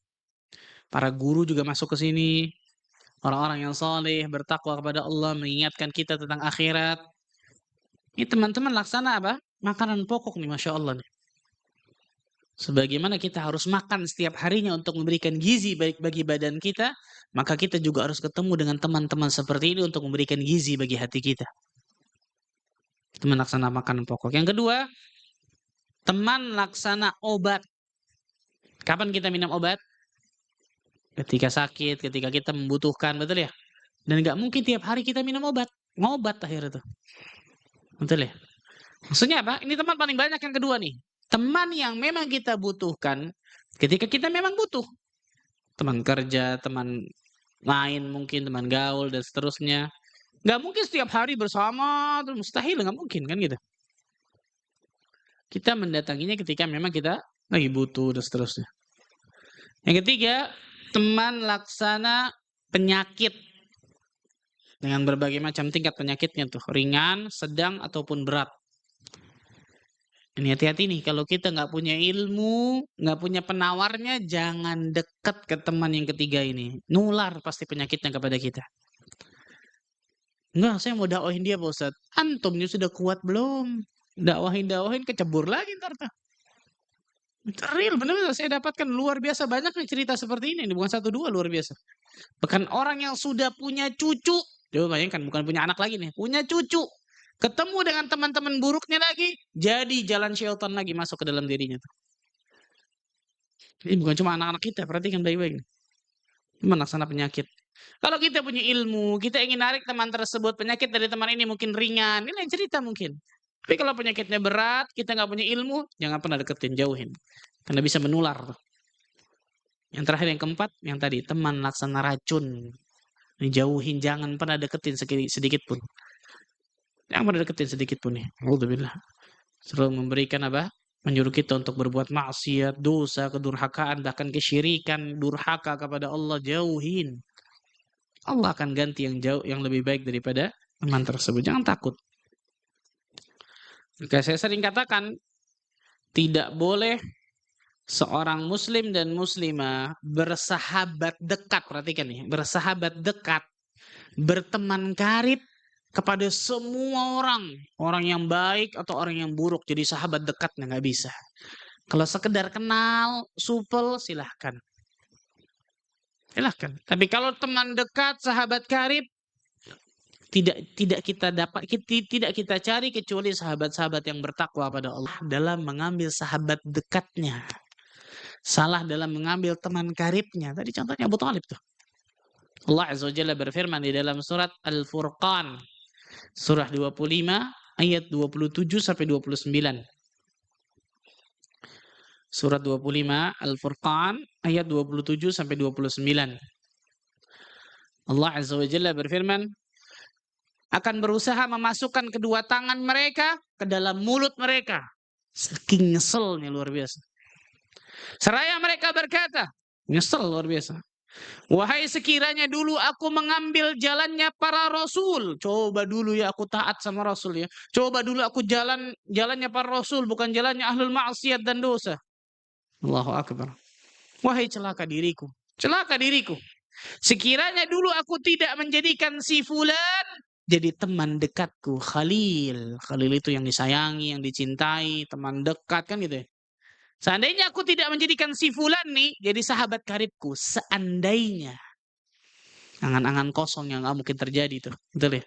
para guru juga masuk ke sini. Orang-orang yang saleh, bertakwa kepada Allah, mengingatkan kita tentang akhirat. Ini teman-teman laksana apa? Makanan pokok nih, Masya Allah nih. Sebagaimana kita harus makan setiap harinya untuk memberikan gizi baik bagi badan kita, maka kita juga harus ketemu dengan teman-teman seperti ini untuk memberikan gizi bagi hati kita. Teman laksana makanan pokok. Yang kedua, teman laksana obat. Kapan kita minum obat? Ketika sakit, ketika kita membutuhkan, betul ya? Dan nggak mungkin tiap hari kita minum obat. Ngobat akhirnya tuh. Betul ya? Maksudnya apa? Ini teman paling banyak yang kedua nih. Teman yang memang kita butuhkan ketika kita memang butuh. Teman kerja, teman main mungkin, teman gaul, dan seterusnya. Nggak mungkin setiap hari bersama, terus mustahil, nggak mungkin kan gitu. Kita mendatanginya ketika memang kita lagi butuh, dan seterusnya. Yang ketiga, teman laksana penyakit. Dengan berbagai macam tingkat penyakitnya tuh. Ringan, sedang, ataupun berat. Ini hati-hati nih, kalau kita nggak punya ilmu, nggak punya penawarnya, jangan dekat ke teman yang ketiga ini. Nular pasti penyakitnya kepada kita. Enggak, saya mau dakwahin dia Pak Ustadz. Antumnya sudah kuat belum? Dakwahin, kecebur lagi ntar. Real, benar-benar saya dapatkan luar biasa banyak nih cerita seperti ini. Bukan 1 2 luar biasa. Bahkan orang yang sudah punya cucu, coba bayangkan, bukan punya anak lagi nih, punya cucu. Ketemu dengan teman-teman buruknya lagi, jadi jalan syaitan lagi masuk ke dalam dirinya. Ini bukan cuma anak-anak kita, perhatikan baik-baik. Melaksana penyakit. Kalau kita punya ilmu, kita ingin narik teman tersebut, penyakit dari teman ini mungkin ringan, ini lain cerita mungkin. Tapi kalau penyakitnya berat, kita nggak punya ilmu, jangan pernah deketin, jauhin. Karena bisa menular. Yang terakhir, yang keempat, yang tadi, teman laksana racun. Jauhin, jangan pernah deketin sedikit pun. Jangan pernah deketin sedikit pun nih. Alhamdulillah. Selalu memberikan apa? menyuruh kita untuk berbuat maksiat, dosa, kedurhakaan, bahkan kesyirikan, durhaka kepada Allah, jauhin. Allah akan ganti yang jauh, yang lebih baik daripada teman tersebut. Jangan takut. Maka saya sering katakan, tidak boleh seorang muslim dan muslimah bersahabat dekat, perhatikan nih, bersahabat dekat, berteman karib kepada semua orang yang baik atau orang yang buruk, jadi sahabat dekatnya nggak bisa. Kalau sekedar kenal, supel, silahkan. Silahkan. Tapi kalau teman dekat, sahabat karib, tidak kita dapat, tidak kita cari kecuali sahabat-sahabat yang bertakwa pada Allah dalam mengambil sahabat dekatnya. Salah dalam mengambil teman karibnya. Tadi contohnya Abu Thalib tuh. Allah Azza wa Jalla berfirman di dalam surat Al-Furqan, surah 25 ayat 27 sampai 29. Surat 25 Al-Furqan ayat 27 sampai 29. Allah Azza wa Jalla berfirman, akan berusaha memasukkan kedua tangan mereka ke dalam mulut mereka. Saking nyeselnya luar biasa. Seraya mereka berkata, nyesel luar biasa. Wahai sekiranya dulu aku mengambil jalannya para rasul. Coba dulu ya aku taat sama rasul ya. Coba dulu aku jalannya para rasul, bukan jalannya ahlul maksiat dan dosa. Allahu Akbar. Wahai celaka diriku. Celaka diriku. Sekiranya dulu aku tidak menjadikan si fulan jadi teman dekatku, Khalil. Khalil itu yang disayangi, yang dicintai, teman dekat kan gitu ya. Seandainya aku tidak menjadikan si fulan nih jadi sahabat karibku, seandainya. Angan-angan kosong yang nggak mungkin terjadi tuh. Betul ya?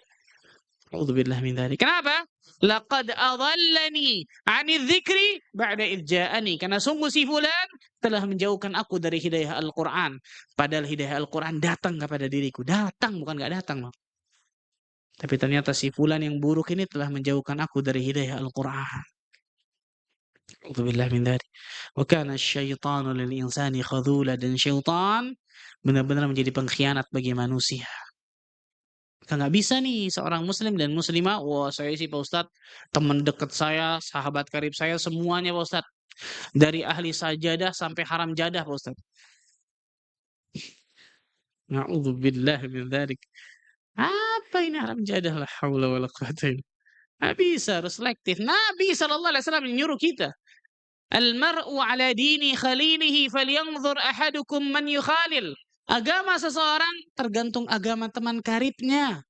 A'udzubillah min dzalik. Kenapa? Laqad adallani 'ani dzikri ba'da idh ja'ani. Karena sungguh si fulan telah menjauhkan aku dari hidayah Al-Qur'an. Padahal hidayah Al-Qur'an datang kepada diriku. Datang, bukan nggak datang loh. Tapi ternyata si fulan yang buruk ini telah menjauhkan aku dari hidayah Al-Qur'an. A'udzubillah min dzalik. Wa kana asyaitanu lil insani khadhula, dan syaitan benar-benar menjadi pengkhianat bagi manusia. Nggak bisa nih seorang muslim dan muslimah, wah saya sih Pak Ustadz, teman dekat saya, sahabat karib saya semuanya Pak Ustadz. Dari ahli sajadah sampai haram jadah Pak Ustadz. Na'udzubillah min dzalik. Apa ini haram jadah? La haula wala quwwata illa. Nggak bisa, harus selektif. Nabi SAW menyuruh kita. Al-mar'u ala dini khalilihi falyanzur ahadukum man yukhalil. Agama seseorang tergantung agama teman karibnya.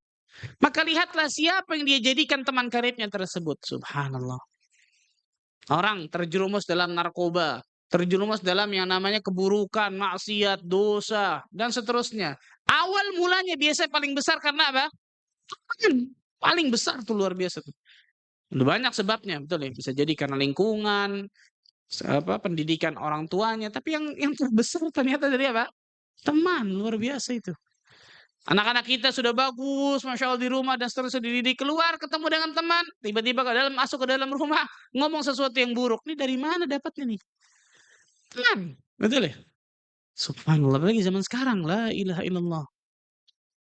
Maka lihatlah siapa yang dia jadikan teman karibnya tersebut. Subhanallah. Orang terjerumus dalam narkoba, terjerumus dalam yang namanya keburukan, maksiat, dosa, dan seterusnya. Awal mulanya biasa paling besar karena apa? Paling besar tuh luar biasa tuh. Banyak sebabnya, betul ya. Bisa jadi karena lingkungan, pendidikan orang tuanya, tapi yang terbesar ternyata dari apa? Teman, luar biasa itu. Anak-anak kita sudah bagus, masya Allah di rumah dan seterusnya, dididik, keluar ketemu dengan teman, tiba-tiba masuk ke dalam rumah ngomong sesuatu yang buruk. Ini dari mana dapatnya nih? Teman, betul ya? Subhanallah, apalagi zaman sekarang, la ilaha illallah.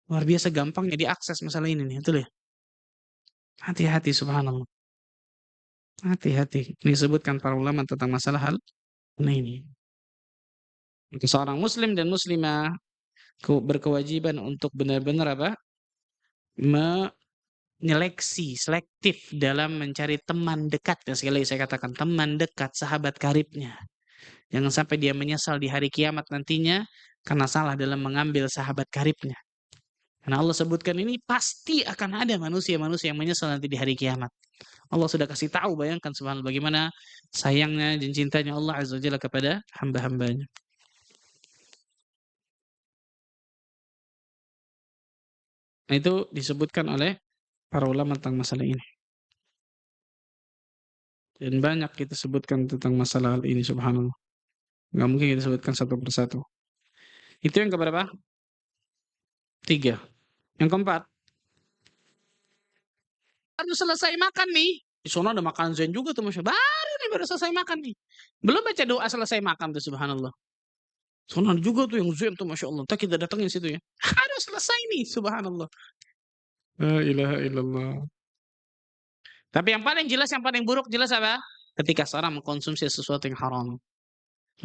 Luar biasa gampangnya diakses masalah ini nih, betul ya? Hati-hati, subhanallah. Hati-hati. Disebutkan para ulama tentang masalah hal ini. Seorang muslim dan muslimah berkewajiban untuk benar-benar apa? Menyeleksi, selektif dalam mencari teman dekat. Dan sekali lagi saya katakan, teman dekat, sahabat karibnya. Jangan sampai dia menyesal di hari kiamat nantinya karena salah dalam mengambil sahabat karibnya. Karena Allah sebutkan ini pasti akan ada manusia-manusia yang menyesal nanti di hari kiamat. Allah sudah kasih tahu, bayangkan subhanallah bagaimana sayangnya dan cintanya Allah Azza wa Jalla kepada hamba-hambanya. Nah, itu disebutkan oleh para ulama tentang masalah ini. Dan banyak kita sebutkan tentang masalah hal ini, subhanallah. Nggak mungkin kita sebutkan satu persatu. Itu yang keberapa? 3. Yang keempat, baru selesai makan nih. Di sana ada makan zen juga tuh, Masya. Baru selesai makan nih. Belum baca doa selesai makan tuh, subhanallah. Sana juga tuh yang zen tuh, Masya Allah. Kita datangin situ ya. Harus selesai nih, subhanallah. La ilaha illallah. Tapi yang paling jelas, yang paling buruk jelas apa? ketika seorang mengkonsumsi sesuatu yang haram.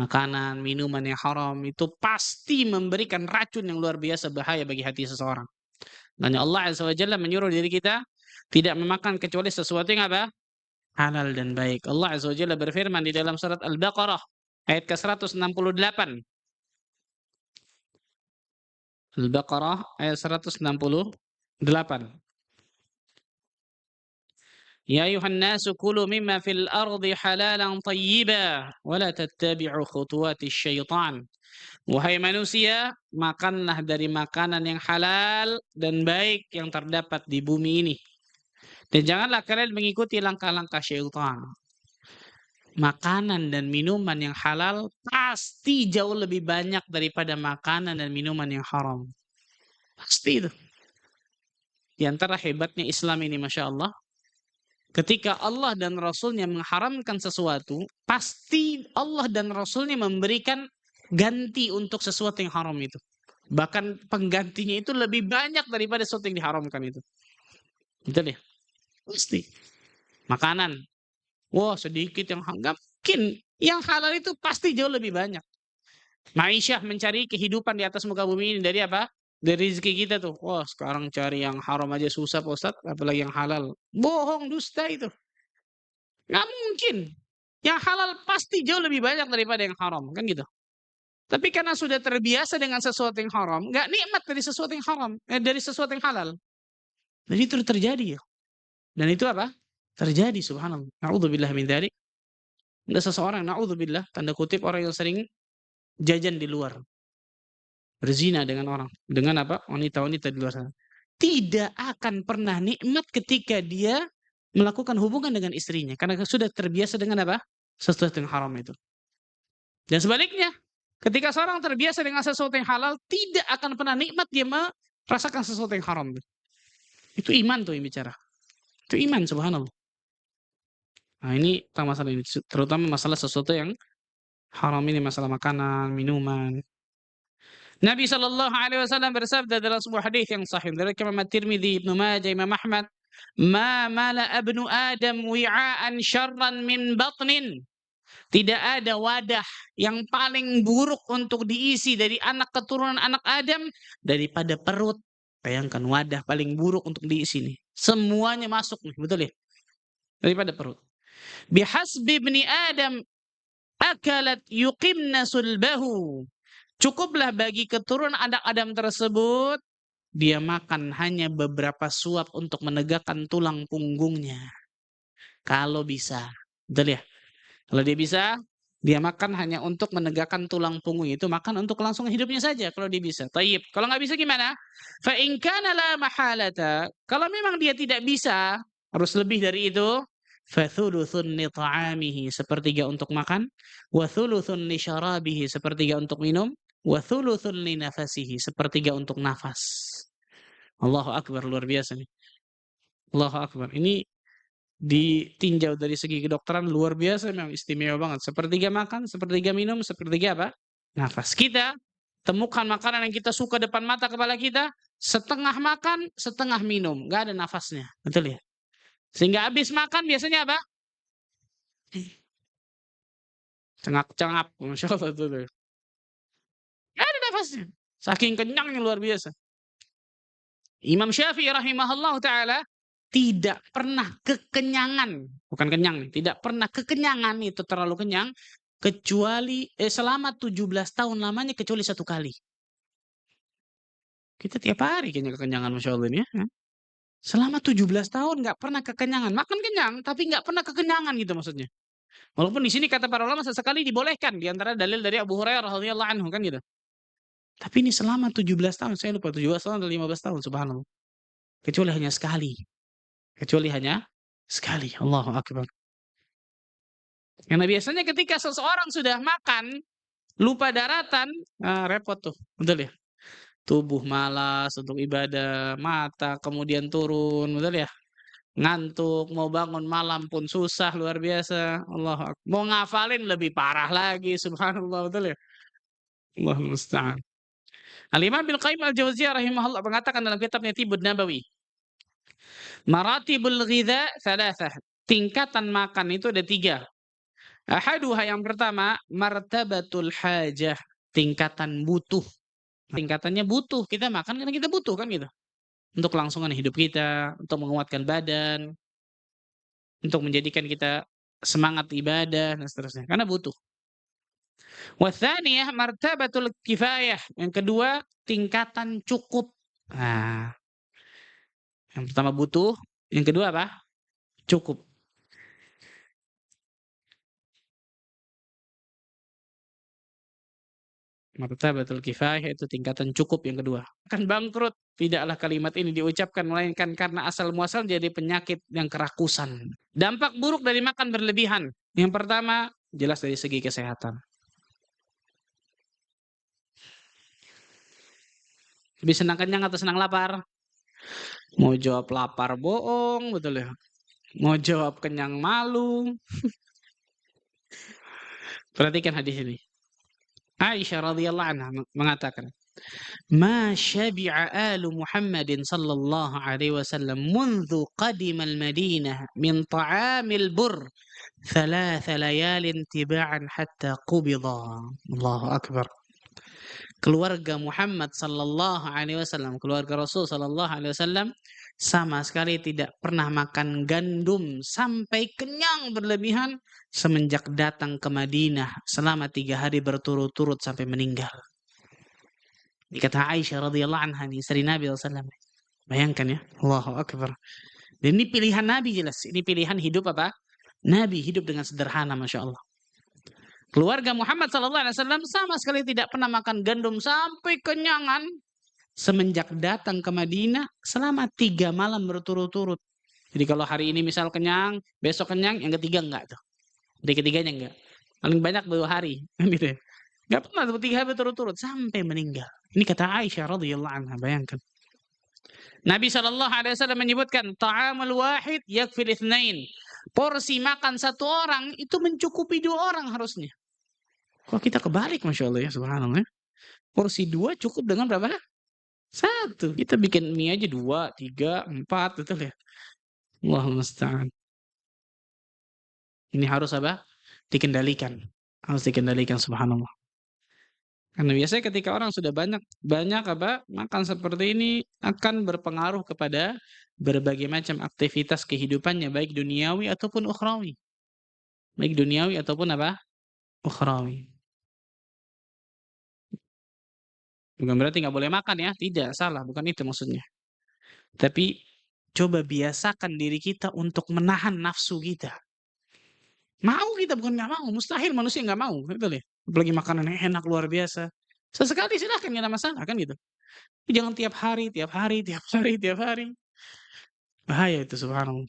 Makanan, minuman yang haram itu pasti memberikan racun yang luar biasa bahaya bagi hati seseorang. Dan Allah Azza wa Jalla menyuruh diri kita tidak memakan kecuali sesuatu yang apa? Halal dan baik. Allah Azza wa Jalla berfirman di dalam surat Al-Baqarah ayat ke-168. Al-Baqarah ayat 168. Ya ayuhan nasu kulu mimma fil ardi halalan tayyiba wa la tattabi'u khutuwatis syaitan. Wahai manusia, makanlah dari makanan yang halal dan baik yang terdapat di bumi ini. Dan janganlah kalian mengikuti langkah-langkah syaitan. Makanan dan minuman yang halal pasti jauh lebih banyak daripada makanan dan minuman yang haram. Pasti itu. Di antara hebatnya Islam ini, Masya Allah, ketika Allah dan Rasulnya mengharamkan sesuatu, pasti Allah dan Rasulnya memberikan ganti untuk sesuatu yang haram itu. Bahkan penggantinya itu lebih banyak daripada sesuatu yang diharamkan itu. Betul ya? Pasti. Makanan. Wah, sedikit yang nggak mungkin. Yang halal itu pasti jauh lebih banyak. Ma'isyah, mencari kehidupan di atas muka bumi ini dari apa? Dari rezeki kita tuh. Wah, sekarang cari yang haram aja susah, Pak Ustaz, apalagi yang halal. Bohong, dusta itu. Nggak mungkin. Yang halal pasti jauh lebih banyak daripada yang haram, kan gitu. Tapi karena sudah terbiasa dengan sesuatu yang haram, nggak nikmat dari sesuatu yang haram, dari sesuatu yang halal. Dan itu terjadi ya. Dan itu apa? Terjadi, subhanallah. Na'udzubillah min dzalik. Ada seseorang, na'udzubillah, tanda kutip, orang yang sering jajan di luar. Berzina dengan orang. Dengan apa? Wanita-wanita di luar sana. Tidak akan pernah nikmat ketika dia melakukan hubungan dengan istrinya. Karena sudah terbiasa dengan apa? Sesuatu yang haram itu. Dan sebaliknya, ketika seorang terbiasa dengan sesuatu yang halal, tidak akan pernah nikmat dia merasakan sesuatu yang haram. Itu iman tuh yang bicara. Itu iman, subhanallah. Nah ini tentang masalah ini. Terutama masalah sesuatu yang haram ini, masalah makanan, minuman. Nabi SAW bersabda dalam sebuah hadis yang sahih dari Imam At-Tirmidzi, Ibnu Majah, Imam Ahmad, "Ma mala'a ibnu Adam wi'aan syarran min batnin." Tidak ada wadah yang paling buruk untuk diisi dari anak keturunan anak Adam daripada perut. Bayangkan wadah paling buruk untuk diisi nih. Semuanya masuk nih, betul ya? Daripada perut. Bihasbi ibni Adam akalat yuqimna sulbahu. Cukuplah bagi keturunan anak Adam tersebut dia makan hanya beberapa suap untuk menegakkan tulang punggungnya. Kalau bisa. Betul ya? Kalau dia bisa, dia makan hanya untuk menegakkan tulang punggung itu, makan untuk langsung hidupnya saja kalau dia bisa. Tayyib. Kalau nggak bisa gimana? Fa in kana la mahalata. Kalau memang dia tidak bisa, harus lebih dari itu, fa thuluthun li ta'amihi, sepertiga untuk makan, wa thuluthun li syarabihi, sepertiga untuk minum, wa thuluthun li nafasihi, sepertiga untuk nafas. Allahu akbar, luar biasa nih. Allahu akbar. Ini ditinjau dari segi kedokteran luar biasa, memang istimewa banget. Sepertiga makan, sepertiga minum, sepertiga apa? Nafas. Kita temukan makanan yang kita suka depan mata kepala kita, setengah makan, setengah minum, nggak ada nafasnya, betul ya? Sehingga habis makan biasanya apa? Cengap-cengap, masya Allah tuh. Nggak ada nafasnya, saking kenyangnya luar biasa. Imam Syafi'i rahimahullah taala tidak pernah kekenyangan, bukan kenyang nih, tidak pernah kekenyangan itu terlalu kenyang kecuali selama 17 tahun lamanya kecuali satu kali. Kita tiap hari kayaknya kekenyangan, masya Allah ini ya. Selama 17 tahun nggak pernah kekenyangan, makan kenyang tapi nggak pernah kekenyangan gitu maksudnya. Walaupun di sini kata para ulama sesekali dibolehkan, di antara dalil dari Abu Hurairah radhiyallahu anhu kan gitu. Tapi ini selama 17 tahun, saya lupa 17 tahun atau 15 tahun, subhanallah. Kecuali hanya sekali. Kecuali hanya sekali. Allahu akbar. Karena biasanya ketika seseorang sudah makan, lupa daratan, repot tuh, betul ya? Tubuh malas untuk ibadah, mata kemudian turun, betul ya? Ngantuk, mau bangun malam pun susah, luar biasa. Allahu akbar. Mau ngafalin lebih parah lagi, subhanallah, betul ya? Allahu musta'an. Al-Imam Ibnu Qayyim Al-Jauziyah rahimahullah mengatakan dalam kitabnya Tibbun Nabawi, maratibul ghidha thalathah. Tingkatan makan itu ada 3. Ahaduha yang pertama, martabatul hajah, tingkatan butuh. Tingkatannya butuh, kita makan karena kita butuh kan gitu. Untuk kelangsungan hidup kita, untuk menguatkan badan, untuk menjadikan kita semangat ibadah dan seterusnya, karena butuh. Watsaniyah martabatul kifayah, yang kedua tingkatan cukup. Nah, yang pertama butuh, yang kedua apa? Cukup. Martabatul kifayah itu tingkatan cukup yang kedua. Kan bangkrut. Tidaklah kalimat ini diucapkan melainkan karena asal muasal jadi penyakit yang kerakusan. Dampak buruk dari makan berlebihan. Yang pertama, jelas dari segi kesehatan. Lebih senang kenyang atau senang lapar? Mau jawab lapar bohong, betul ya. Mau jawab kenyang malu. Perhatikan hadis ini. Aisyah radhiyallahu anha mengatakan, "Ma syabi'a alu Muhammadin sallallahu alaihi wasallam mundu qadimal Madinah min ta'amil bur thalatha layalin tiba'an hatta qubida." Allahu akbar. Keluarga Muhammad sallallahu alaihi wasallam, keluarga Rasul sallallahu alaihi wasallam sama sekali tidak pernah makan gandum sampai kenyang berlebihan semenjak datang ke Madinah selama 3 hari berturut-turut sampai meninggal. Dikata Aisyah radhiyallahu anha, istri Nabi SAW. Bayangkan ya, Allahu Akbar. Dan ini pilihan Nabi jelas. Ini pilihan hidup apa? Nabi hidup dengan sederhana, Masya Allah. Keluarga Muhammad SAW sama sekali tidak pernah makan gandum sampai kenyangan semenjak datang ke Madinah selama 3 malam berturut-turut. Jadi kalau hari ini misal kenyang, besok kenyang, yang ketiga enggak tuh. Hari ketiganya enggak. Paling banyak 2 hari, kan gitu ya. Enggak pernah tuh 3 hari berturut-turut sampai meninggal. Ini kata Aisyah radhiyallahu anha, bayangkan. Nabi SAW menyebutkan ta'amul wahid yakfil itsnain. Porsi makan satu orang itu mencukupi 2 orang harusnya. Kok kita kebalik, Masya Allah ya, subhanallah. Porsi 2 cukup dengan berapa? 1. Kita bikin mie aja 2, 3, 4, betul ya? Allahumma musta'an. Ini harus apa? Dikendalikan. Harus dikendalikan, subhanallah. Karena biasanya ketika orang sudah banyak apa makan seperti ini akan berpengaruh kepada berbagai macam aktivitas kehidupannya, baik duniawi ataupun ukhrawi. Baik duniawi ataupun apa? Ukhrawi. Bukan berarti nggak boleh makan ya, tidak, salah, bukan itu maksudnya. Tapi coba biasakan diri kita untuk menahan nafsu kita. Mau kita, bukan nggak mau, mustahil manusia nggak mau, betul ya? Apalagi makanan yang enak luar biasa. Sesekali silahkan, nggak ada masalah kan gitu. Jangan tiap hari, tiap hari, tiap hari, tiap hari. Bahaya itu, subhanallah.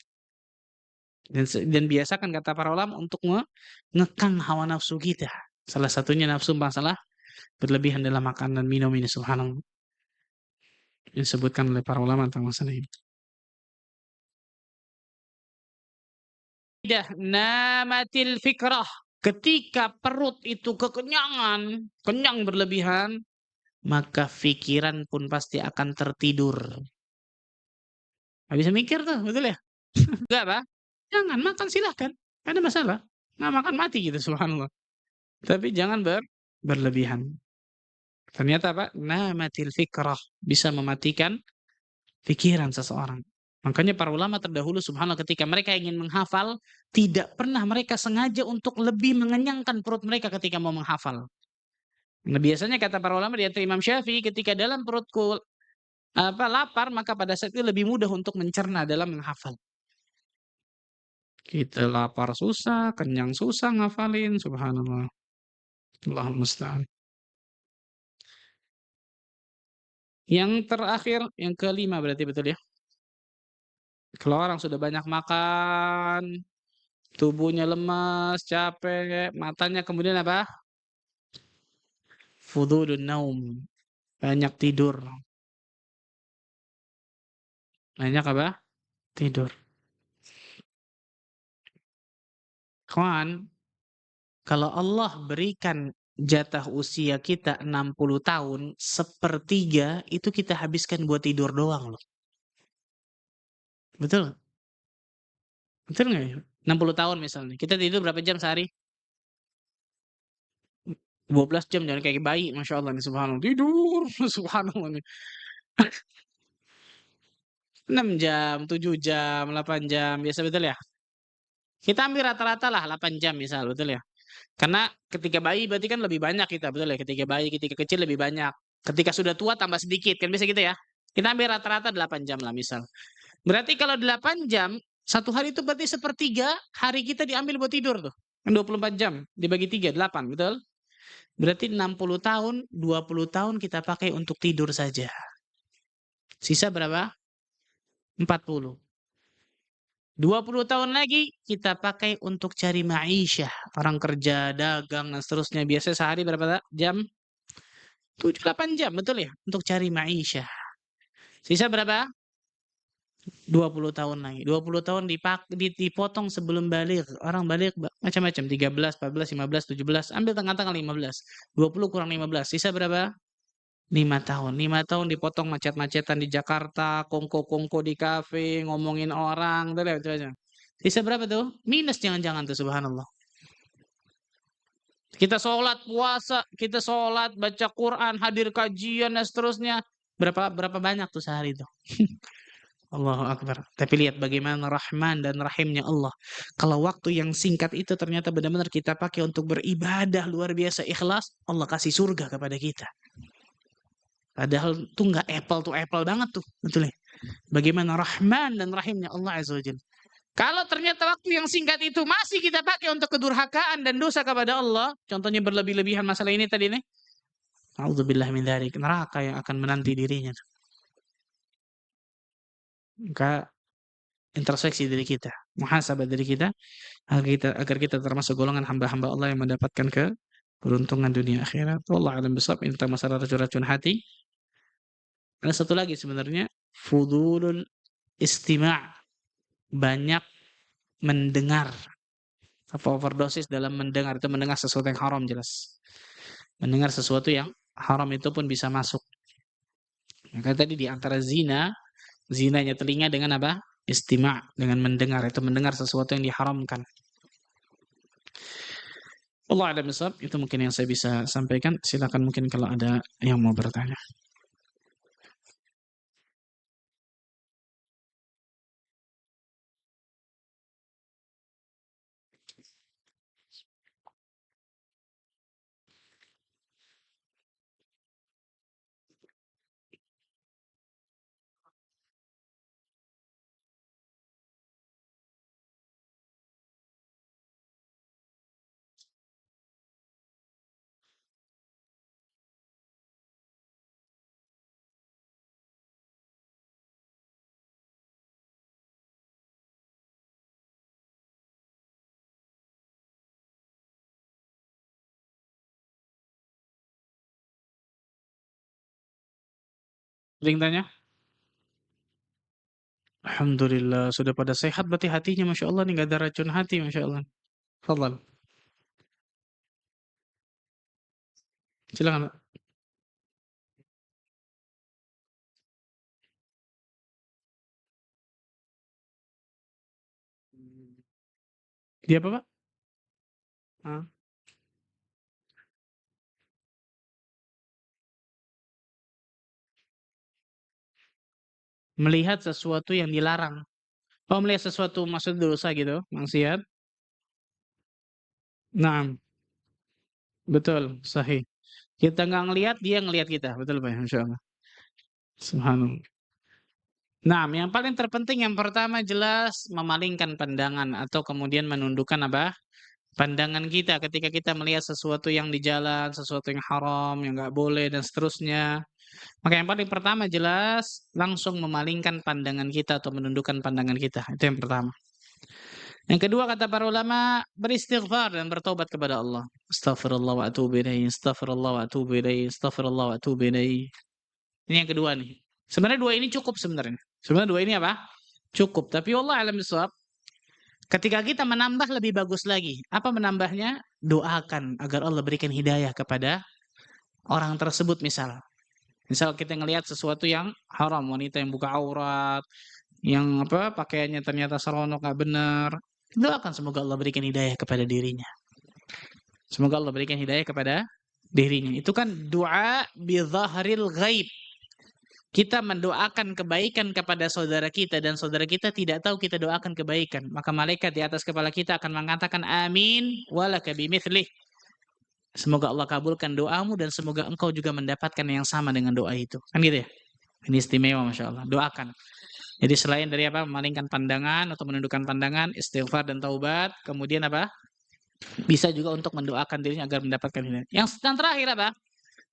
Dan biasakan kata para ulama untuk mengekang hawa nafsu kita. Salah satunya nafsu masalah berlebihan dalam makan dan minum ini, subhanallah. Disebutkan oleh para ulama tentang masalah ini. Idah namatil fikrah. Ketika perut itu kekenyangan, kenyang berlebihan, maka pikiran pun pasti akan tertidur. Nggak bisa mikir tuh, betul ya? Enggak, Pak. Jangan makan silahkan, nggak ada masalah. Nggak makan mati gitu, subhanallah. Tapi jangan berlebihan. Ternyata apa? Namatil fikrah, bisa mematikan pikiran seseorang. Makanya para ulama terdahulu subhanallah ketika mereka ingin menghafal, tidak pernah mereka sengaja untuk lebih mengenyangkan perut mereka ketika mau menghafal. Nah, biasanya kata para ulama di antara Imam Syafi'i, ketika dalam perutku lapar, maka pada saat itu lebih mudah untuk mencerna dalam menghafal. Kita lapar susah, kenyang susah ngafalin, subhanallah. Allahumma musta'an. Yang terakhir, yang kelima berarti betul ya? Kalau orang sudah banyak makan, tubuhnya lemas, capek, matanya kemudian apa? Fudulun naum, banyak tidur. Banyak apa? Tidur. Kawan, kalau Allah berikan jatah usia kita 60 tahun, sepertiga itu kita habiskan buat tidur doang loh. Betul? Betul nggak ya? 60 tahun misalnya. Kita tidur berapa jam sehari? 12 jam jangan kayak bayi, Masya Allah nih, subhanallah. Tidur, subhanallah nih. 6 jam, 7 jam, 8 jam, biasa betul ya? Kita ambil rata-rata lah 8 jam misal, betul ya? Karena ketika bayi berarti kan lebih banyak kita, betul ya? Ketika bayi, ketika kecil lebih banyak. Ketika sudah tua tambah sedikit, kan bisa gitu ya? Kita ambil rata-rata 8 jam lah misal. Berarti kalau 8 jam, satu hari itu berarti sepertiga hari kita diambil buat tidur tuh. Kan 24 jam, dibagi 3, 8, betul? Berarti 60 tahun, 20 tahun kita pakai untuk tidur saja. Sisa berapa? 40. 20 tahun lagi kita pakai untuk cari ma'isyah. Orang kerja, dagang, dan seterusnya. Biasanya sehari berapa jam? 7, 8 jam, betul ya? Untuk cari ma'isyah. Sisa berapa? 20 tahun lagi. 20 tahun dipotong sebelum balik. Orang balik macam-macam. 13, 14, 15, 17. Ambil tengah-tengah 15. 20 kurang 15. Sisa berapa? 5 tahun. 5 tahun dipotong macet-macetan di Jakarta, kongko-kongko di kafe, ngomongin orang, coba. Sisa berapa tuh? Minus jangan-jangan tuh, subhanallah. Kita sholat, puasa, kita sholat, baca Quran, hadir kajian, dan seterusnya. Berapa banyak tuh sehari itu? Allahu Akbar. Tapi lihat bagaimana Rahman dan Rahimnya Allah. Kalau waktu yang singkat itu ternyata benar-benar kita pakai untuk beribadah luar biasa ikhlas, Allah kasih surga kepada kita. Padahal itu nggak apple to apple banget tuh, betul ya? Bagaimana Rahman dan Rahimnya Allah Azza wa Jalla. Kalau ternyata waktu yang singkat itu masih kita pakai untuk kedurhakaan dan dosa kepada Allah, contohnya berlebih-lebihan masalah ini tadi nih, A'udzubillah min dzalik, neraka yang akan menanti dirinya. Maka introspeksi diri kita, muhasabah diri kita, agar kita termasuk golongan hamba-hamba Allah yang mendapatkan keberuntungan dunia akhirat. Wallahu a'lam bishawab. Ini tentang masalah racun-racun hati. Ada satu lagi sebenarnya, fudulul istima', banyak mendengar. Apa overdosis dalam mendengar, itu mendengar sesuatu yang haram jelas. Mendengar sesuatu yang haram itu pun bisa masuk. Maka tadi di antara zinanya telinga dengan apa? Istima', dengan mendengar, itu mendengar sesuatu yang diharamkan. Allah a'lam bishawab, itu mungkin yang saya bisa sampaikan. Silakan mungkin kalau ada yang mau bertanya. Ada yang tanya? Alhamdulillah, sudah pada sehat berarti hatinya, Masya Allah nih, nggak ada racun hati, Masya Allah. Fadhal. Silakan. Dia apa, Pak? Ah, melihat sesuatu yang dilarang. Oh, melihat sesuatu maksud dosa gitu, maksiat. Nah, betul, sahih. Kita nggak ngelihat, dia ngelihat kita, betul Pak? Masya Allah. Subhanallah. Nah, yang paling terpenting yang pertama jelas memalingkan pandangan atau kemudian menundukkan apa? Pandangan kita ketika kita melihat sesuatu yang di jalan, sesuatu yang haram, yang nggak boleh dan seterusnya. Maka yang paling pertama jelas langsung memalingkan pandangan kita atau menundukkan pandangan kita. Itu yang pertama. Yang kedua kata para ulama, beristighfar dan bertobat kepada Allah. Astaghfirullah wa atubu ilaih, astaghfirullah wa atubu ilaih, astaghfirullah wa atubu ilaih. Ini yang kedua nih. Sebenarnya dua ini cukup sebenarnya. Sebenarnya dua ini apa? Cukup. Tapi Allah alam bisawab, ketika kita menambah lebih bagus lagi. Apa menambahnya? Doakan agar Allah berikan hidayah kepada orang tersebut misal. Misal kita ngelihat sesuatu yang haram, wanita yang buka aurat, yang apa pakaiannya ternyata seronok nggak benar. Doakan semoga Allah berikan hidayah kepada dirinya. Semoga Allah berikan hidayah kepada dirinya. Itu kan doa bi dhahril ghaib. Kita mendoakan kebaikan kepada saudara kita dan saudara kita tidak tahu kita doakan kebaikan. Maka malaikat di atas kepala kita akan mengatakan amin walaka bimithlih. Semoga Allah kabulkan doamu dan semoga engkau juga mendapatkan yang sama dengan doa itu. Kan gitu ya? Ini istimewa Masya Allah. Doakan. Jadi selain dari apa? Memalingkan pandangan atau menundukkan pandangan, istighfar dan taubat. Kemudian apa? Bisa juga untuk mendoakan dirinya agar mendapatkan hidayah. Yang terakhir apa?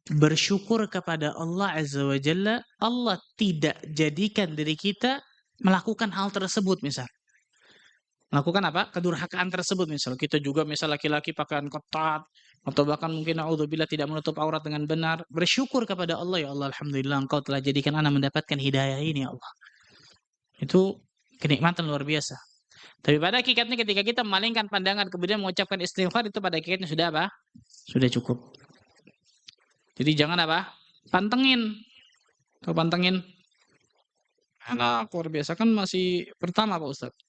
Bersyukur kepada Allah Azza wa Jalla, Allah tidak jadikan diri kita melakukan hal tersebut misal. Melakukan apa? Kedurhakaan tersebut misal. Kita juga misal laki-laki pakaian ketat, atau bahkan mungkin naudzubillah tidak menutup aurat dengan benar. Bersyukur kepada Allah, ya Allah alhamdulillah engkau telah jadikan ana mendapatkan hidayah ini ya Allah. Itu kenikmatan luar biasa. Tapi pada hakikatnya ketika kita memalingkan pandangan kemudian mengucapkan istighfar itu pada hakikatnya sudah apa? Sudah cukup. Jadi jangan apa? Pantengin. Atau pantengin. Anak luar biasa kan masih pertama Pak Ustadz.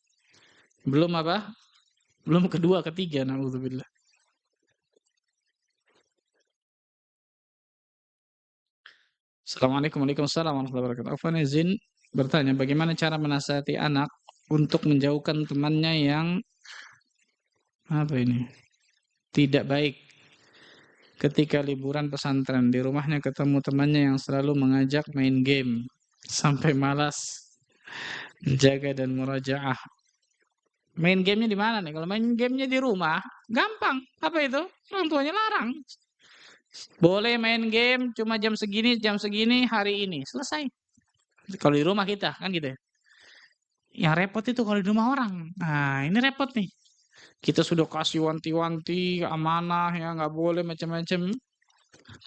Belum apa? Belum kedua, ketiga. Na'udzubillah. Assalamualaikum warahmatullahi wabarakatuh. Afwan izin bertanya, bagaimana cara menasihati anak untuk menjauhkan temannya yang apa ini? Tidak baik. Ketika liburan pesantren, di rumahnya ketemu temannya yang selalu mengajak main game sampai malas menjaga dan murajaah. Main gamenya di mana nih? Kalau main gamenya di rumah, gampang. Apa itu? Orang tuanya larang. Boleh main game cuma jam segini, hari ini. Selesai. Kalau di rumah kita, kan gitu ya. Yang repot itu kalau di rumah orang. Nah, ini repot nih. Kita sudah kasih wanti-wanti, amanah, ya nggak boleh macam-macam.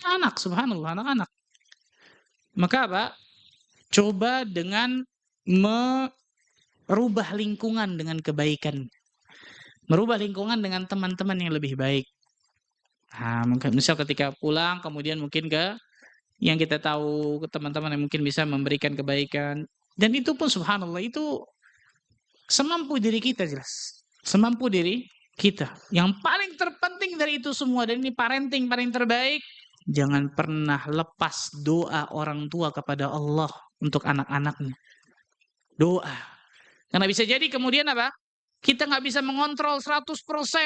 Anak, subhanallah, anak-anak. Maka apa? Coba dengan merubah lingkungan dengan kebaikan. Merubah lingkungan dengan teman-teman yang lebih baik. Nah, mungkin misal ketika pulang, kemudian mungkin ke yang kita tahu ke teman-teman yang mungkin bisa memberikan kebaikan. Dan itu pun subhanallah, itu semampu diri kita jelas. Semampu diri kita. Yang paling terpenting dari itu semua, dan ini parenting paling terbaik, jangan pernah lepas doa orang tua kepada Allah untuk anak-anaknya. Doa. Karena bisa jadi kemudian apa? Kita nggak bisa mengontrol 100%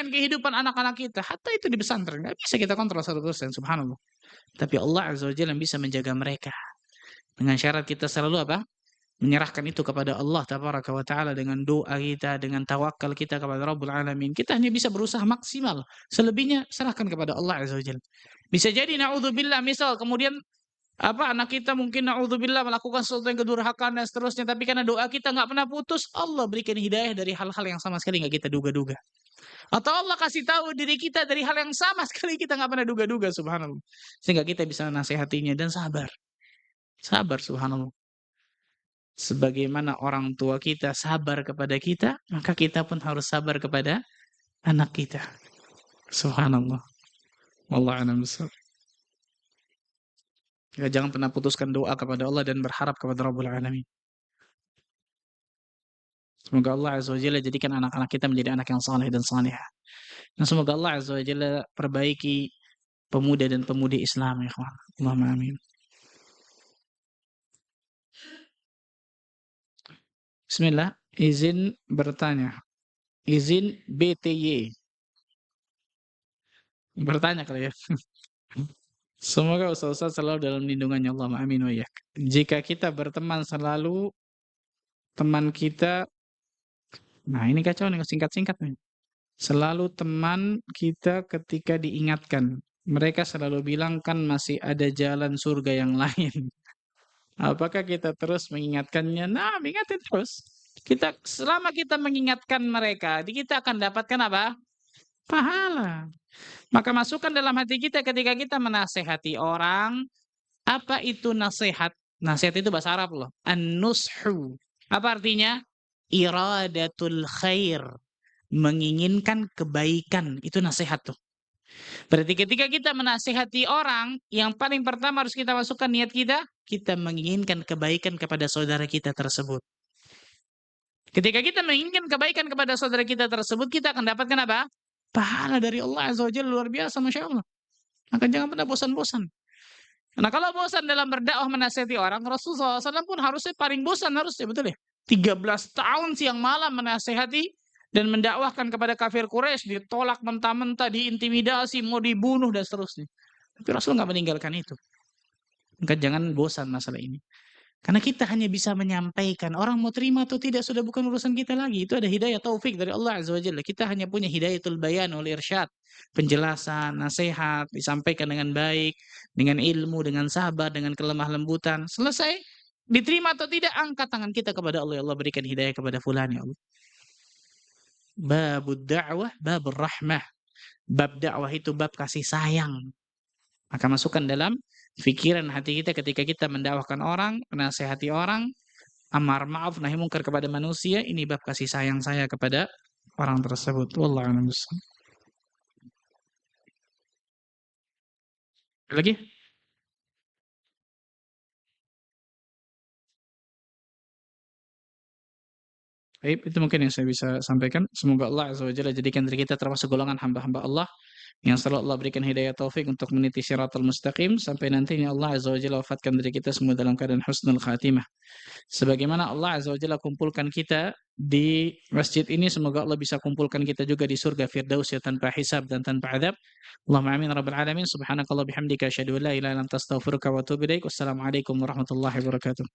kehidupan anak-anak kita. Hatta itu di pesantren. Nggak bisa kita kontrol 100%, subhanallah. Tapi Allah Azza wa Jalla yang bisa menjaga mereka. Dengan syarat kita selalu apa? Menyerahkan itu kepada Allah Tabaraka wa Ta'ala dengan doa kita, dengan tawakal kita kepada Rabbul Alamin. Kita hanya bisa berusaha maksimal. Selebihnya serahkan kepada Allah Azza wa Jalla. Bisa jadi na'udzubillah misal kemudian apa anak kita mungkin na'udzubillah melakukan sesuatu yang kedurhakaan dan seterusnya, tapi karena doa kita nggak pernah putus, Allah berikan hidayah dari hal-hal yang sama sekali nggak kita duga-duga. Atau Allah kasih tahu diri kita dari hal yang sama sekali kita nggak pernah duga-duga, subhanallah. Sehingga kita bisa nasihatinya dan sabar. Sabar, subhanallah. Sebagaimana orang tua kita sabar kepada kita, maka kita pun harus sabar kepada anak kita. Subhanallah. Wallahu a'lam bishawab. Ya, jangan pernah putuskan doa kepada Allah dan berharap kepada Rabbul Alamin. Semoga Allah Azza wa Jalla jadikan anak-anak kita menjadi anak yang saleh dan salihah. Dan semoga Allah Azza wa Jalla perbaiki pemuda dan pemudi Islam, ya kawan. Allahumma amin. Bismillah, izin bertanya. Izin BTY. Bertanya kali ya. Semoga Ustaz selalu dalam lindungannya Allah. Amin wa yak. Jika kita berteman selalu, teman kita, nah ini kacau nih, singkat-singkat nih. Selalu teman kita ketika diingatkan. Mereka selalu bilang kan masih ada jalan surga yang lain. Apakah kita terus mengingatkannya? Nah, ingatin terus. Selama kita mengingatkan mereka, kita akan dapatkan apa? Pahala. Maka masukkan dalam hati kita ketika kita menasehati orang, apa itu nasihat? Nasihat itu bahasa Arab loh. An-nushu. Apa artinya? Iradatul khair. Menginginkan kebaikan. Itu nasihat tuh. Berarti ketika kita menasihati orang, yang paling pertama harus kita masukkan niat kita menginginkan kebaikan kepada saudara kita tersebut. Ketika kita menginginkan kebaikan kepada saudara kita tersebut, kita akan dapatkan apa? Pahala dari Allah Azza wa Jalla luar biasa, Masya Allah. Maka jangan pernah bosan-bosan. Nah, kalau bosan dalam berdakwah menasihati orang, Rasulullah SAW pun harusnya paling bosan harusnya, betul ya? 13 tahun siang malam menasihati dan mendakwahkan kepada kafir Quraisy, ditolak mentah-mentah, diintimidasi, mau dibunuh dan seterusnya. Tapi Rasul nggak meninggalkan itu. Maka jangan bosan masalah ini. Karena kita hanya bisa menyampaikan, orang mau terima atau tidak sudah bukan urusan kita lagi. Itu ada hidayah taufik dari Allah Azza wa Jalla. Kita hanya punya hidayatul bayan wal irsyad, penjelasan, nasihat, disampaikan dengan baik, dengan ilmu, dengan sabar, dengan kelemah lembutan. Selesai, diterima atau tidak, angkat tangan kita kepada Allah. Ya Allah, berikan hidayah kepada fulan, ya Allah. Babud da'wah, babur rahmah. Bab dakwah itu bab kasih sayang. Maka masukkan dalam pikiran hati kita ketika kita mendakwahkan orang, menasehati orang, amar ma'ruf nahi munkar kepada manusia, ini bab kasih sayang saya kepada orang tersebut. Wallahu a'lam bishawab. Lagi? Baik, itu mungkin yang saya bisa sampaikan. Semoga Allah Azza wa Jalla jadikan diri kita termasuk golongan hamba-hamba Allah yang selalu Allah berikan hidayah taufik untuk meniti siratal mustaqim sampai nantinya Allah Azza wa Jalla wafatkan diri kita semua dalam keadaan husnul khatimah. Sebagaimana Allah Azza wa Jalla kumpulkan kita di masjid ini, semoga Allah bisa kumpulkan kita juga di surga Firdaus ya, tanpa hisab dan tanpa adab. Allahumma amin rabbal alamin. Subhanakallah bihamdika asyhadu an la ilaha illa anta astaghfiruka wa atubu ilaik. Wassalamualaikum warahmatullahi wabarakatuh.